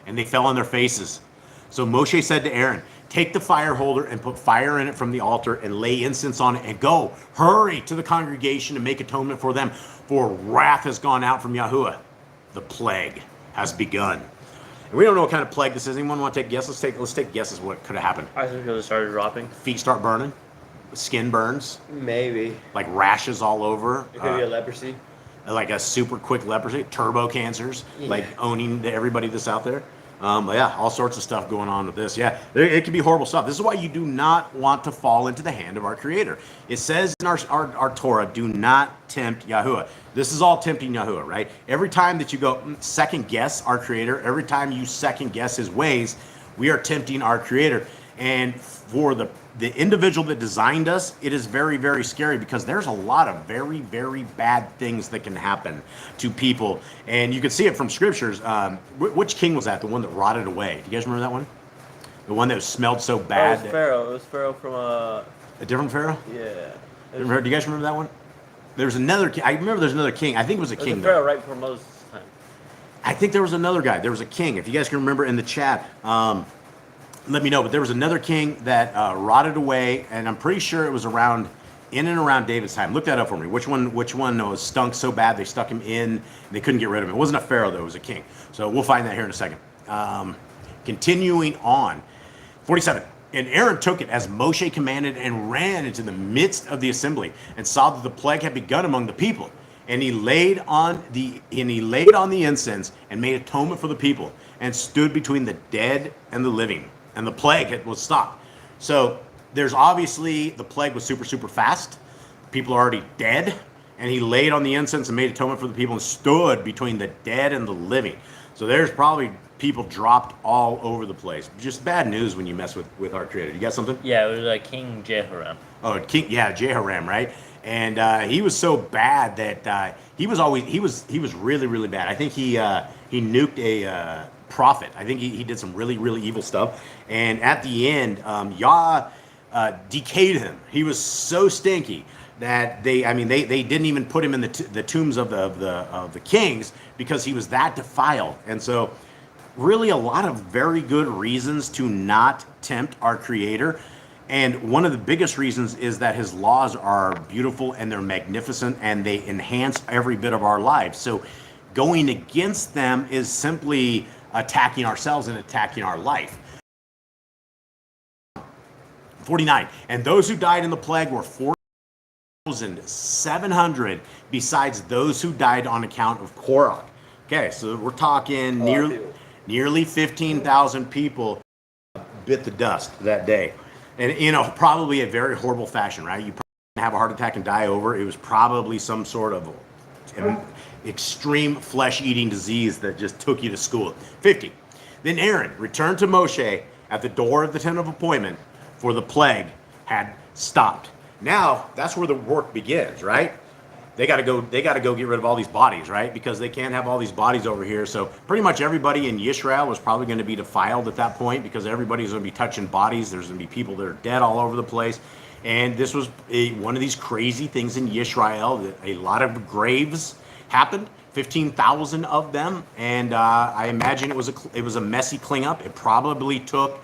And they fell on their faces. So Moshe said to Aaron, take the fire holder and put fire in it from the altar and lay incense on it and go. Hurry to the congregation and make atonement for them, for wrath has gone out from Yahuwah. The plague has begun. And we don't know what kind of plague this is. Anyone want to take guesses? Let's take guesses what could have happened. I think it started dropping. Feet start burning, skin burns, Maybe. like rashes all over. It could be a leprosy. Like a super quick leprosy, turbo cancers, like owning everybody that's out there. Yeah, all sorts of stuff going on with this. Yeah, it can be horrible stuff. This is why you do not want to fall into the hand of our Creator. It says in our Torah, do not tempt Yahuwah. This is all tempting Yahuwah, right? Every time that you go second guess our Creator, every time you second guess His ways, we are tempting our Creator. And for the individual that designed us, it is very, very scary because there's a lot of very, very bad things that can happen to people. And you can see it from scriptures. Which king was that? The one that rotted away. Do you guys remember that one? The one that smelled so bad. It was Pharaoh. It was Pharaoh from A different Pharaoh? Yeah. Do you guys remember that one? There's another king. I remember there's another king. I think it was a king. Pharaoh right before Moses' time. I think there was another guy. There was a king. If you guys can remember in the chat, let me know. But there was another king that rotted away, and I'm pretty sure it was in and around David's time. Look that up for me. Which one was stunk so bad they stuck him in, they couldn't get rid of him. It wasn't a pharaoh though, it was a king. So we'll find that here in a second. Continuing on, 47. And Aaron took it as Moshe commanded and ran into the midst of the assembly and saw that the plague had begun among the people. And he laid on the incense and made atonement for the people and stood between the dead and the living. And the plague was stopped. So there's obviously, the plague was super, super fast. People are already dead. And he laid on the incense and made atonement for the people and stood between the dead and the living. So there's probably people dropped all over the place. Just bad news when you mess with our Creator. You got something? Yeah, it was King Jehoram. Oh, Jehoram, right? And he was so bad that he was really, really bad. I think he nuked a prophet. I think he did some really, really evil stuff. And at the end, Yah decayed him. He was so stinky that they didn't even put him in the tombs of the kings because he was that defiled. And so really a lot of very good reasons to not tempt our Creator. And one of the biggest reasons is that His laws are beautiful and they're magnificent and they enhance every bit of our lives. So going against them is simply attacking ourselves and attacking our life. 49. And those who died in the plague were 4,700 besides those who died on account of Korah. Okay, so we're talking nearly 15,000 people bit the dust that day. And probably a very horrible fashion, right? You probably have a heart attack and die over. It was probably some sort of extreme flesh-eating disease that just took you to school. 50. Then Aaron returned to Moshe at the door of the tent of appointment, for the plague had stopped. Now that's where the work begins, right? They got to go get rid of all these bodies, right? Because they can't have all these bodies over here. So pretty much everybody in Yisrael was probably going to be defiled at that point because everybody's going to be touching bodies. There's going to be people that are dead all over the place. And this was one of these crazy things in Yisrael that a lot of graves happened, 15,000 of them. And I imagine it was a messy cleanup. It probably took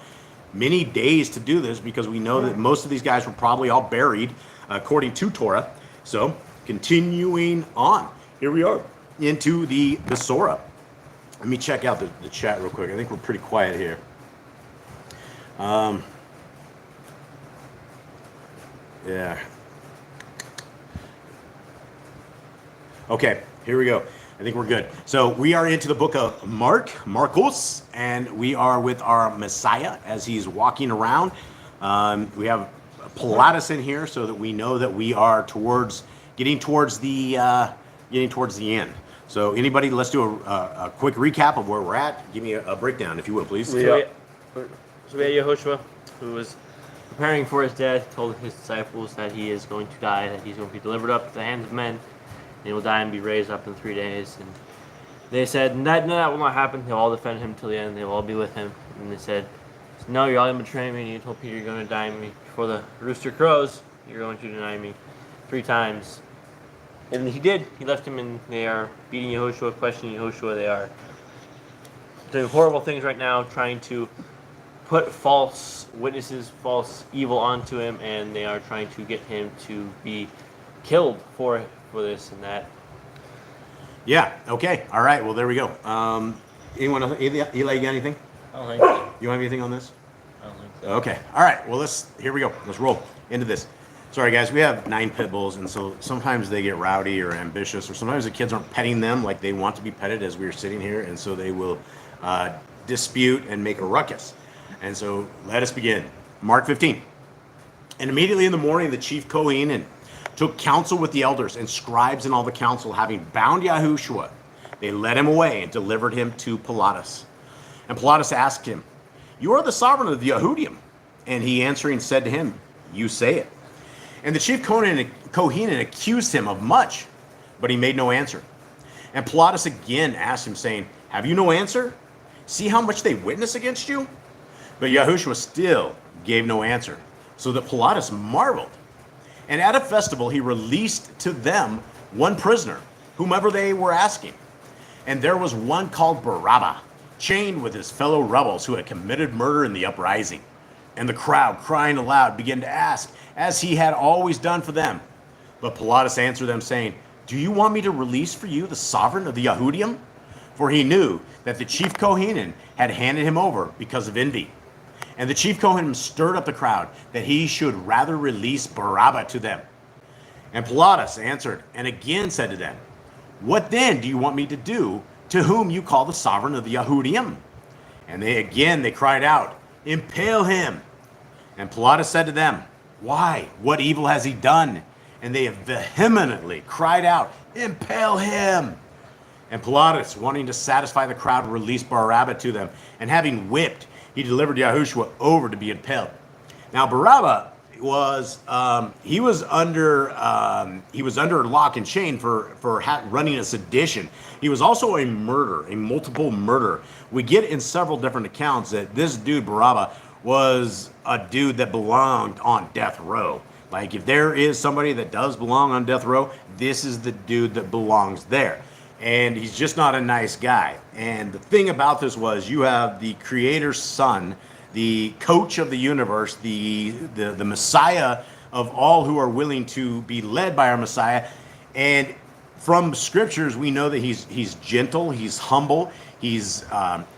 many days to do this because we know that most of these guys were probably all buried according to Torah. So continuing on, here we are into the Basora. Let me check out the chat real quick. I think we're pretty quiet here. Yeah. Okay, here we go. I think we're good. So we are into the book of Marcos, and we are with our Messiah as he's walking around. We have Pilatus in here so that we know that we are getting towards the end. So anybody, let's do a quick recap of where we're at. Give me a breakdown, if you will, please. So we had Yehoshua, who was preparing for his death, told his disciples that he is going to die, that he's going to be delivered up to the hands of men, and he will die and be raised up in 3 that they said, no, that will not happen. They'll all defend him till the end. They will all be with him. And they said, no, you're all going to betray me. And you told Peter you're going to deny me. Before the rooster crows, you're going to deny me 3 times. And he did. He left him, and they are beating Yehoshua, questioning Yehoshua. They are doing horrible things right now, trying to put false witnesses, false evil onto him, and they are trying to get him to be killed for this and that. Yeah. Okay. All right. Well, there we go. Anyone else? Eli, you got anything? I don't think so. You have anything on this? I don't think so. Okay. All right. Well, here we go. Let's roll into this. Sorry, guys. We have 9 pit bulls, and so sometimes they get rowdy or ambitious, or sometimes the kids aren't petting them like they want to be petted as we are sitting here, and so they will dispute and make a ruckus. And so let us begin. Mark 15. And immediately in the morning, the chief Kohen took counsel with the elders and scribes and all the council, having bound Yahushua. They led him away and delivered him to Pilatus. And Pilatus asked him, "You are the sovereign of the Yehudim?" And he answering said to him, "You say it." And the chief Kohen accused him of much, but he made no answer. And Pilatus again asked him, saying, "Have you no answer? See how much they witness against you?" But Yahushua still gave no answer, so that Pilatus marveled. And at a festival he released to them one prisoner, whomever they were asking. And there was one called Barabbas, chained with his fellow rebels who had committed murder in the uprising. And the crowd, crying aloud, began to ask, as he had always done for them. But Pilatus answered them, saying, "Do you want me to release for you the sovereign of the Yehudim?" For he knew that the chief Kohen had handed him over because of envy. And the chief Kohen stirred up the crowd, that he should rather release Barabbas to them. And Pilatus answered, and again said to them, "What then do you want me to do to whom you call the sovereign of the Yehudim?" And they cried out, "Impale him." And Pilatus said to them, "Why? What evil has he done?" And they vehemently cried out, "Impale him." And Pilatus, wanting to satisfy the crowd, released Barabbas to them. And having whipped, he delivered Yahushua over to be impaled. Now Barabbas was he was under lock and chain for running a sedition. He was also a murderer, a multiple murderer. We get in several different accounts that this dude Barabbas was a dude that belonged on death row. Like, if there is somebody that does belong on death row, this is the dude that belongs there. And he's just not a nice guy. And the thing about this was, you have the Creator's son, the coach of the universe, the Messiah of all who are willing to be led by our Messiah. And from Scriptures, we know that he's gentle, he's humble, he's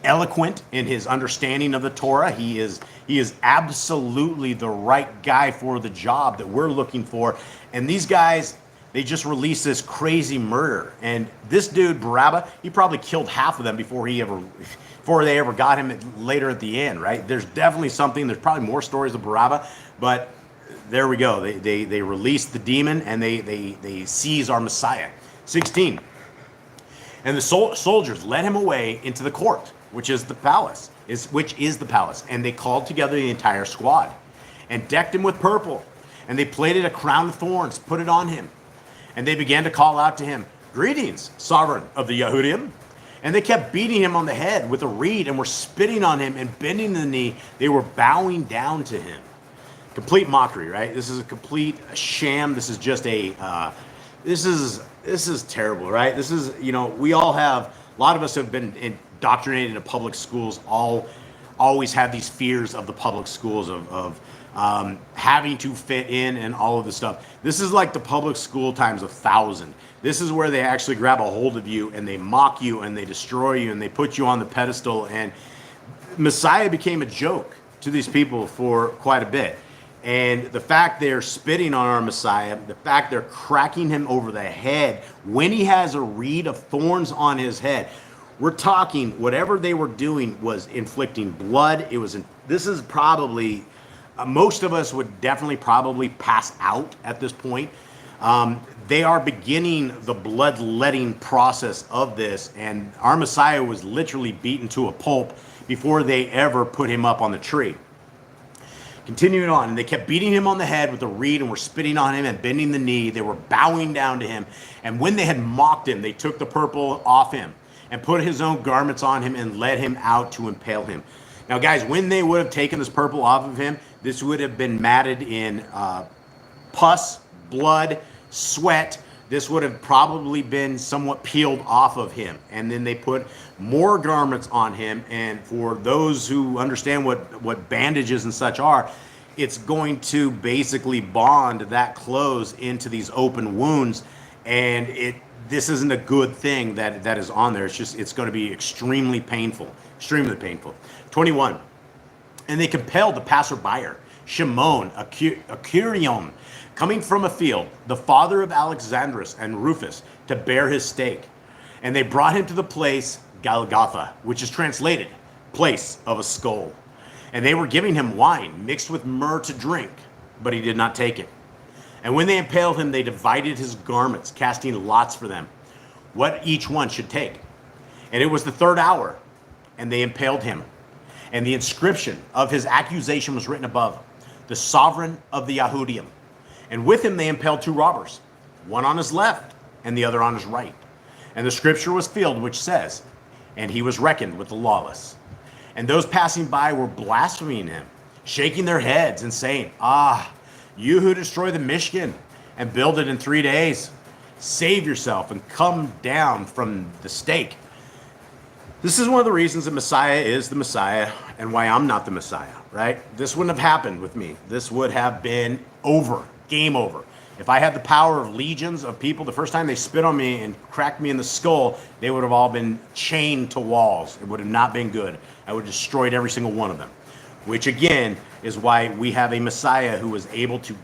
eloquent in his understanding of the Torah. He is absolutely the right guy for the job that we're looking for. And these guys, they just released this crazy murder. And this dude, Barabbas, he probably killed half of them before they ever got him later at the end, right? There's definitely something. There's probably more stories of Barabbas, but there we go. They release the demon, and they seize our Messiah. 16. And the soldiers led him away into the court, which is the palace, and they called together the entire squad and decked him with purple. And they plaited a crown of thorns, put it on him. And they began to call out to him, "Greetings, sovereign of the Yehudim." And they kept beating him on the head with a reed, and were spitting on him and bending the knee. They were bowing down to him. Complete mockery, right? This is a complete sham. This is just this is terrible, right? This is, we all have, a lot of us have been indoctrinated in public schools, always have these fears of the public schools of having to fit in and all of this stuff. This is like the public school times 1,000. This is where they actually grab a hold of you and they mock you and they destroy you and they put you on the pedestal. And Messiah became a joke to these people for quite a bit. And the fact they're spitting on our Messiah, the fact they're cracking him over the head when he has a reed of thorns on his head, we're talking whatever they were doing was inflicting blood. This is probably, most of us would definitely probably pass out at this point. They are beginning the bloodletting process of this, and our Messiah was literally beaten to a pulp before they ever put him up on the tree. Continuing on, and they kept beating him on the head with a reed and were spitting on him and bending the knee. They were bowing down to him. And when they had mocked him, they took the purple off him and put his own garments on him and led him out to impale him. Now, guys, when they would have taken this purple off of him, this would have been matted in pus, blood, sweat, this would have probably been somewhat peeled off of him. And then they put more garments on him. And for those who understand what bandages and such are, it's going to basically bond that clothes into these open wounds. And this isn't a good thing that is on there. It's going to be extremely painful, extremely painful. 21. And they compelled the passerby, Shimon, a Curion, coming from a field, the father of Alexandrus and Rufus, to bear his stake. And they brought him to the place Golgotha, which is translated, place of a skull. And they were giving him wine mixed with myrrh to drink, but he did not take it. And when they impaled him, they divided his garments, casting lots for them, what each one should take. And it was the 3rd hour, and they impaled him. And the inscription of his accusation was written above, the sovereign of the Yahudim. And with him they impaled 2 robbers, one on his left and the other on his right. And the scripture was filled, which says, and he was reckoned with the lawless. And those passing by were blaspheming him, shaking their heads and saying, ah, you who destroy the Mishkan and build it in 3 days, save yourself and come down from the stake. This is one of the reasons that Messiah is the Messiah and why I'm not the Messiah, right? This wouldn't have happened with me. This would have been over, game over. If I had the power of legions of people, the first time they spit on me and cracked me in the skull, they would have all been chained to walls. It would have not been good. I would have destroyed every single one of them, which again is why we have a Messiah who was able to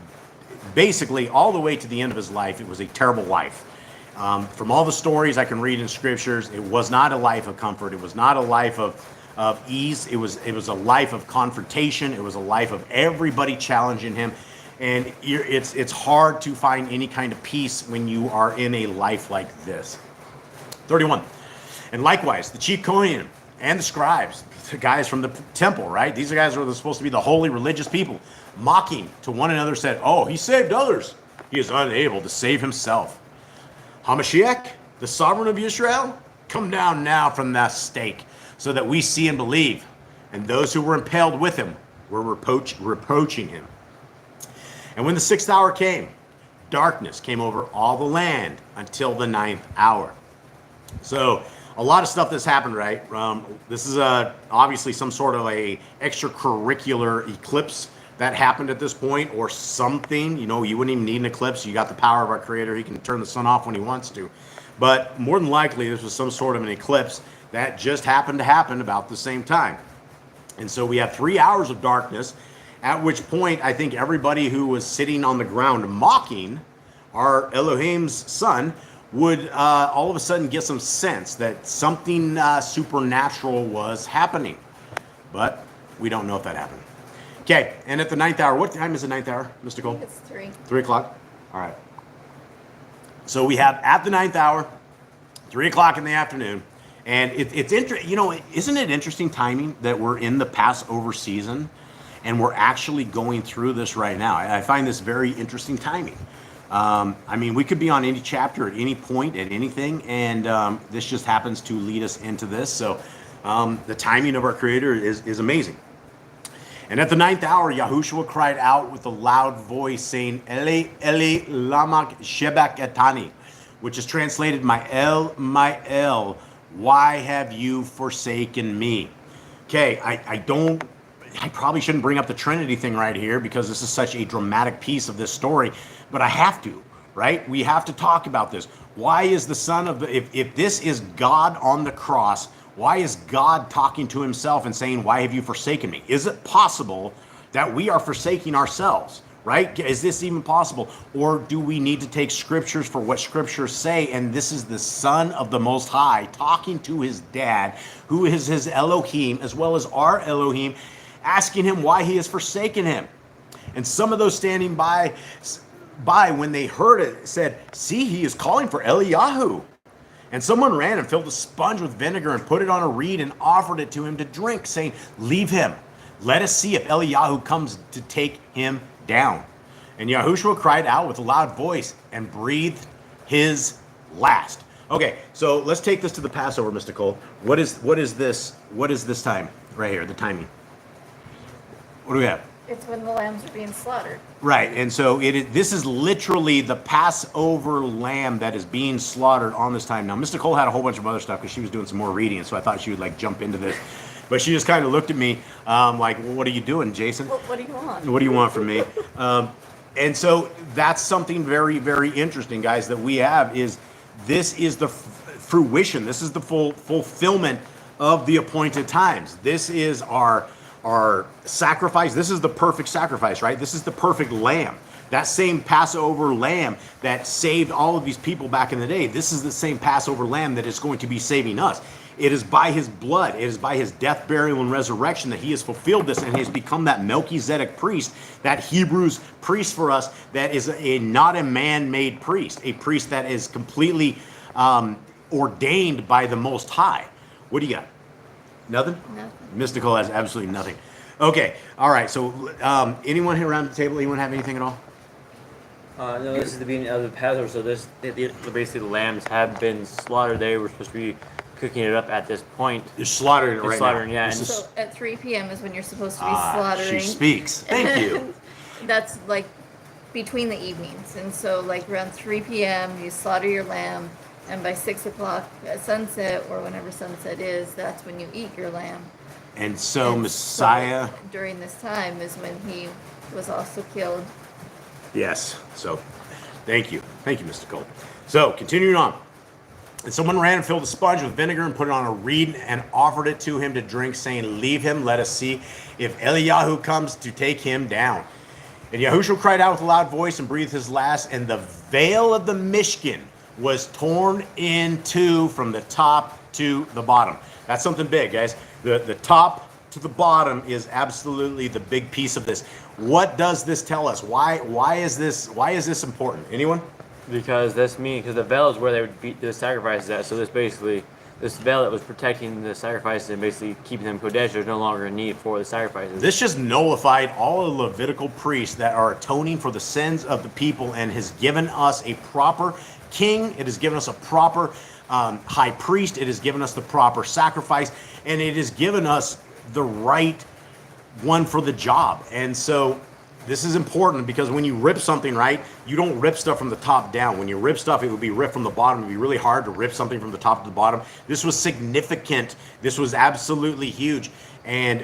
basically all the way to the end of his life. It was a terrible life. From all the stories I can read in scriptures, it was not a life of comfort. It was not a life of ease. It was a life of confrontation. It was a life of everybody challenging him. And it's hard to find any kind of peace when you are in a life like this. 31. And likewise, the chief Kohen and the scribes, the guys from the temple, right? These guys are supposed to be the holy religious people, mocking to one another, said, oh, he saved others. He is unable to save himself. Hamashiach, the sovereign of Israel, come down now from that stake so that we see and believe. And those who were impaled with him were reproaching him. And when the 6th hour came, darkness came over all the land until the 9th hour. So a lot of stuff that's happened, right? This is obviously some sort of a extracurricular eclipse that happened at this point, or something. You know, you wouldn't even need an eclipse. You got the power of our Creator. He can turn the sun off when he wants to. But more than likely, this was some sort of an eclipse that just happened to happen about the same time. And so we have 3 hours of darkness, at which point I think everybody who was sitting on the ground mocking our Elohim's son would all of a sudden get some sense that something supernatural was happening. But we don't know if that happened. Okay, and at the 9th hour, what time is the 9th hour, Mr. Cole? It's 3. 3 o'clock? All right. So we have at the 9th hour, 3 o'clock in the afternoon. And it's interesting, you know, isn't it interesting timing that we're in the Passover season and we're actually going through this right now? I find this very interesting timing. I mean, we could be on any chapter at any point at anything, and this just happens to lead us into this. So the timing of our Creator is amazing. And at the 9th hour, Yahushua cried out with a loud voice, saying, Eli, Eli, lama sabachthani, which is translated, my El, why have you forsaken me? Okay, I probably shouldn't bring up the Trinity thing right here because this is such a dramatic piece of this story, but I have to, right? We have to talk about this. Why is the Son of the, if this is God on the cross, why is God talking to himself and saying, why have you forsaken me? Is it possible that we are forsaking ourselves, right? Is this even possible? Or do we need to take scriptures for what scriptures say? And this is the Son of the Most High talking to his dad, who is his Elohim, as well as our Elohim, asking him why he has forsaken him. And some of those standing by when they heard it said, see, he is calling for Eliyahu. And someone ran and filled a sponge with vinegar and put it on a reed and offered it to him to drink, saying, leave him. Let us see if Eliyahu comes to take him down. And Yahushua cried out with a loud voice and breathed his last. Okay, so let's take this to the Passover, Mr. Cole. What is this? What is this time right here, the timing? What do we have? It's when the lambs are being slaughtered. Right, and so this is literally the Passover lamb that is being slaughtered on this time. Now, Mr. Cole had a whole bunch of other stuff because she was doing some more reading, and so I thought she would like jump into this. But she just kind of looked at me like, well, what are you doing, Jason? What do you want? What do you want from me? And so that's something very, very interesting, guys, that we have is this is the fruition. This is the fulfillment of the appointed times. This is our sacrifice. This is the perfect sacrifice, right? This is the perfect lamb. That same Passover lamb that saved all of these people back in the day. This is the same Passover lamb that is going to be saving us. It is by his blood, it is by his death, burial, and resurrection that he has fulfilled this, and he has become that Melchizedek priest, that Hebrews priest for us, that is not a man-made priest, a priest that is completely ordained by the Most High. What do you got? Nothing? Nothing. Mystical has absolutely nothing. Okay, all right, so anyone here around the table, anyone have anything at all? No, this is the beginning of the Passover, so basically the lambs have been slaughtered. They were supposed to be cooking it up at this point. You're slaughtering it right slaughtering, now. yeah. This So at 3 p.m. is when you're supposed to be She slaughtering. speaks. Thank you. That's like between the evenings. And so like around 3 p.m. you slaughter your lamb, and by 6 o'clock at sunset, or whenever sunset is, that's when you eat your lamb. And so And Messiah, so during this time is when he was also killed. yes. So thank you, Mr. Cole. So continuing on. And someone ran and filled a sponge with vinegar and put it on a reed and offered it to him to drink, saying, "Leave him, let us see if Eliyahu comes to take him down." And Yahushua cried out with a loud voice and breathed his last, and the veil of the Mishkan was torn in two from the top to the bottom. That's something big, guys. The top to the bottom is absolutely the big piece of this. What does this tell us? Why is this important? Anyone? Because the veil is where they would be the sacrifices at. So this veil that was protecting the sacrifices and basically keeping them kodesh, there's no longer a need for the sacrifices. This just nullified all the Levitical priests that are atoning for the sins of the people, and has given us a proper king. It has given us a proper high priest. It has given us the proper sacrifice, and it has given us the right one for the job. And so this is important, because when you rip something, right, you don't rip stuff from the top down. When you rip stuff, it would be ripped from the bottom. It would be really hard to rip something from the top to the bottom. This was significant. This was absolutely huge. And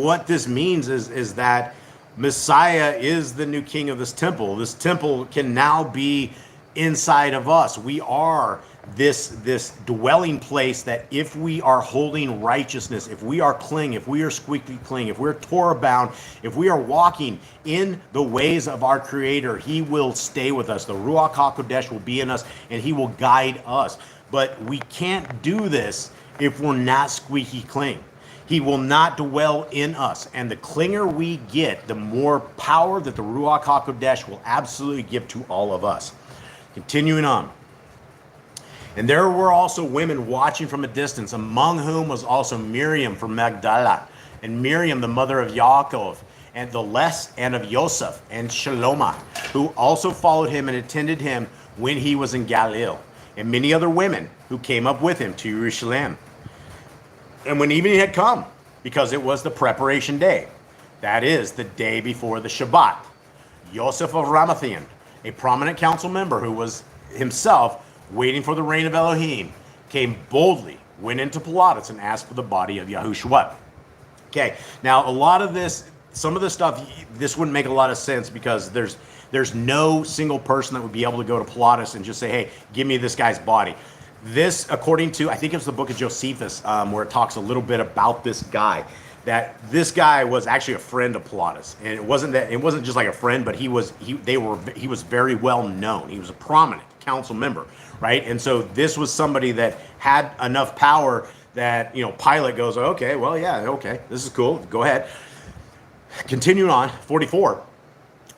what this means is that Messiah is the new king of this temple. This temple can now be inside of us. We are this dwelling place that if we are holding righteousness, if we are cling, if we are squeaky cling, if we're Torah bound, if we are walking in the ways of our Creator, He will stay with us. The Ruach HaKodesh will be in us, and He will guide us. But we can't do this if we're not squeaky cling. He will not dwell in us. And the clinger we get, the more power that the Ruach HaKodesh will absolutely give to all of us. Continuing on. And there were also women watching from a distance, among whom was also Miriam from Magdala, and Miriam, the mother of Yaakov, and the less, and of Yosef, and Shalomah, who also followed him and attended him when he was in Galilee, and many other women who came up with him to Jerusalem. And when evening had come, because it was the preparation day, that is, the day before the Shabbat, Yosef of Ramathaim, a prominent council member who was himself waiting for the reign of Elohim, came boldly, went into Pilatus, and asked for the body of Yahushua. Okay, now a lot of this, some of this stuff, this wouldn't make a lot of sense, because there's no single person that would be able to go to Pilatus and just say, hey, give me this guy's body. This, according to, I think it's the book of Josephus, where it talks a little bit about this guy, that this guy was actually a friend of Pilatus, and it wasn't just like a friend, but he was very well known. He was a prominent council member, right? And so this was somebody that had enough power that, Pilate goes, okay, well, yeah, okay, this is cool, go ahead. Continuing on, 44.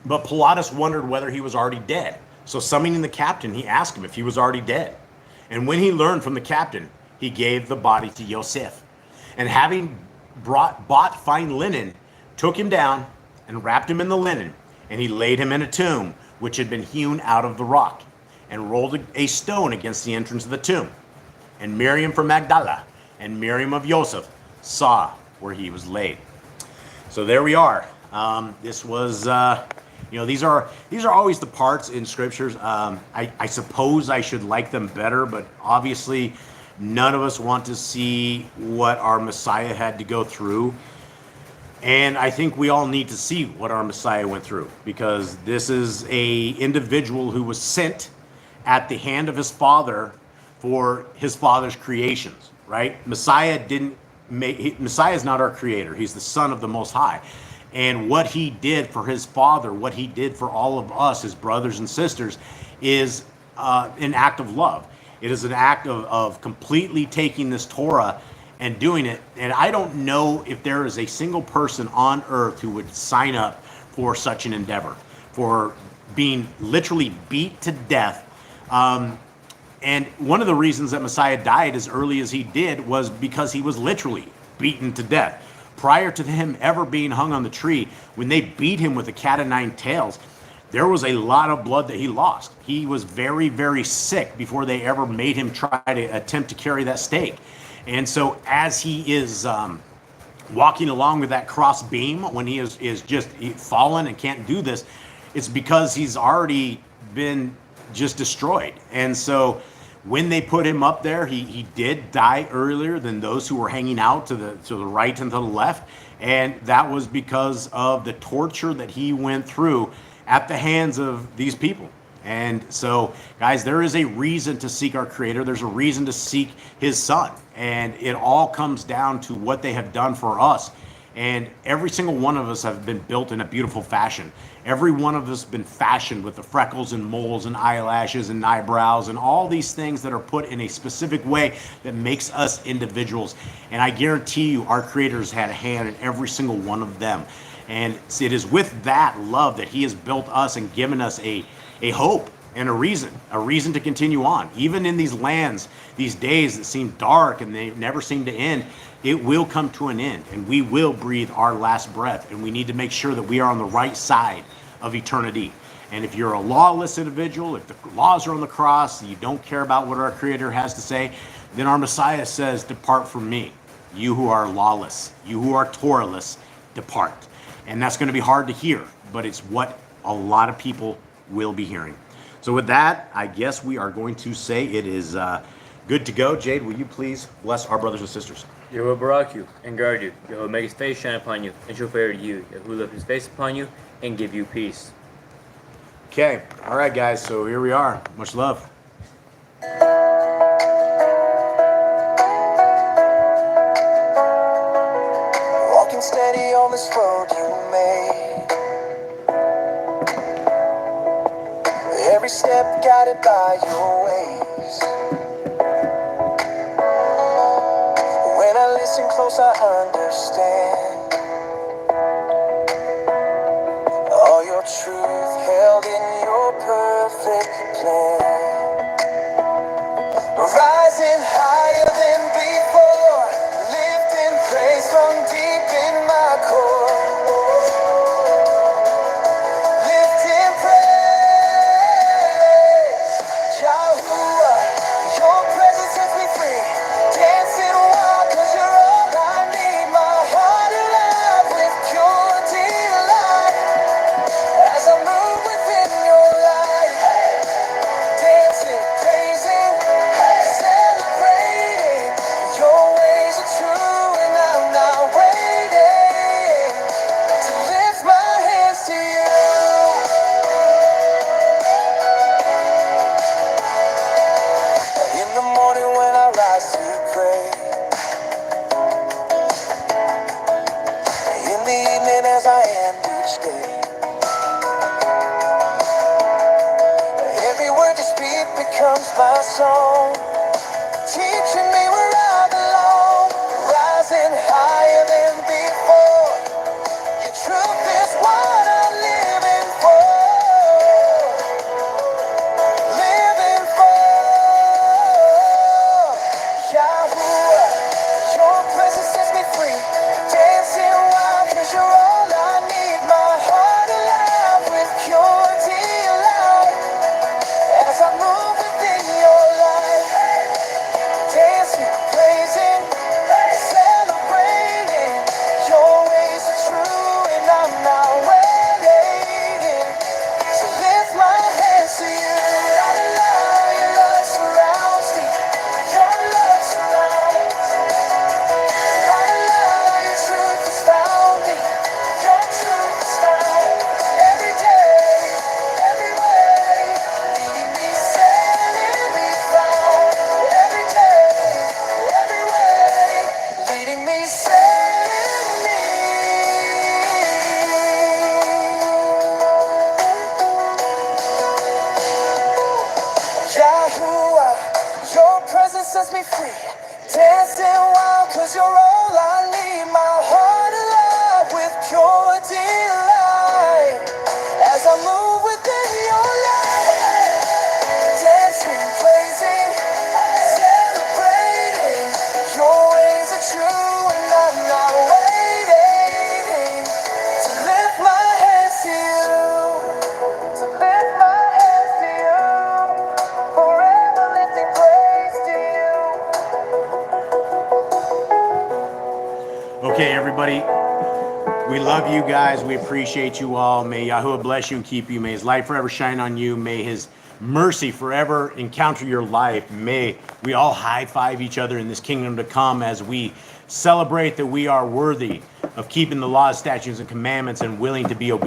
But Pilatus wondered whether he was already dead. So summoning the captain, he asked him if he was already dead. And when he learned from the captain, he gave the body to Yosef. And having bought fine linen, took him down and wrapped him in the linen. And he laid him in a tomb, which had been hewn out of the rock, and rolled a stone against the entrance of the tomb. And Miriam from Magdala and Miriam of Yosef saw where he was laid. So there we are. This was, these are always the parts in scriptures. I suppose I should like them better, but obviously none of us want to see what our Messiah had to go through. And I think we all need to see what our Messiah went through, because this is a individual who was sent at the hand of his father for his father's creations, right? Messiah is not our creator. He's the son of the Most High. And what he did for his father, what he did for all of us, his brothers and sisters, is an act of love. It is an act of completely taking this Torah and doing it. And I don't know if there is a single person on earth who would sign up for such an endeavor, for being literally beat to death. And one of the reasons that Messiah died as early as he did was because he was literally beaten to death. Prior to him ever being hung on the tree, when they beat him with a cat o' nine tails, there was a lot of blood that he lost. He was very, very sick before they ever made him try to attempt to carry that stake. And so as he is walking along with that cross beam, when he is just fallen and can't do this, it's because he's already been just destroyed. And so when they put him up there, he did die earlier than those who were hanging out to the right and to the left. And that was because of the torture that he went through at the hands of these people. And so, guys, there is a reason to seek our Creator. There's a reason to seek His Son. And it all comes down to what they have done for us. And every single one of us have been built in a beautiful fashion. Every one of us has been fashioned with the freckles and moles and eyelashes and eyebrows and all these things that are put in a specific way that makes us individuals. And I guarantee you our Creator's had a hand in every single one of them. And it is with that love that He has built us and given us a hope and a reason to continue on. Even in these lands, these days that seem dark and they never seem to end, it will come to an end, and we will breathe our last breath, and we need to make sure that we are on the right side of eternity. And if you're a lawless individual, if the laws are on the cross, you don't care about what our Creator has to say, then our Messiah says, "Depart from me, you who are lawless, you who are Torahless, depart." And that's going to be hard to hear, but it's what a lot of people will be hearing. So with that, I guess we are going to say it is good to go. Jade, will you please bless our brothers and sisters? Yahweh barak you and guard you. Yahweh make his face shine upon you and show favor to you. Yahweh lift his face upon you and give you peace. Okay. All right, guys. So here we are. Much love. Walking steady on this road you made. Every step guided by your ways. When I listen close, I understand all your truth held in your perfect plan. Rising higher than before, lifting praise from deep in my core. Lifting praise, Yahuwah, your presence sets me free. Dancing wild 'cause you're all I need. My heart alive with pure delight as I move within your light. Dancing, praising, celebrating. Okay, everybody. We love you guys. We appreciate you all. May Yahuwah bless you and keep you. May his light forever shine on you. May his mercy forever encounter your life. May we all high five each other in this kingdom to come as we celebrate that we are worthy of keeping the laws, statutes, and commandments and willing to be obedient.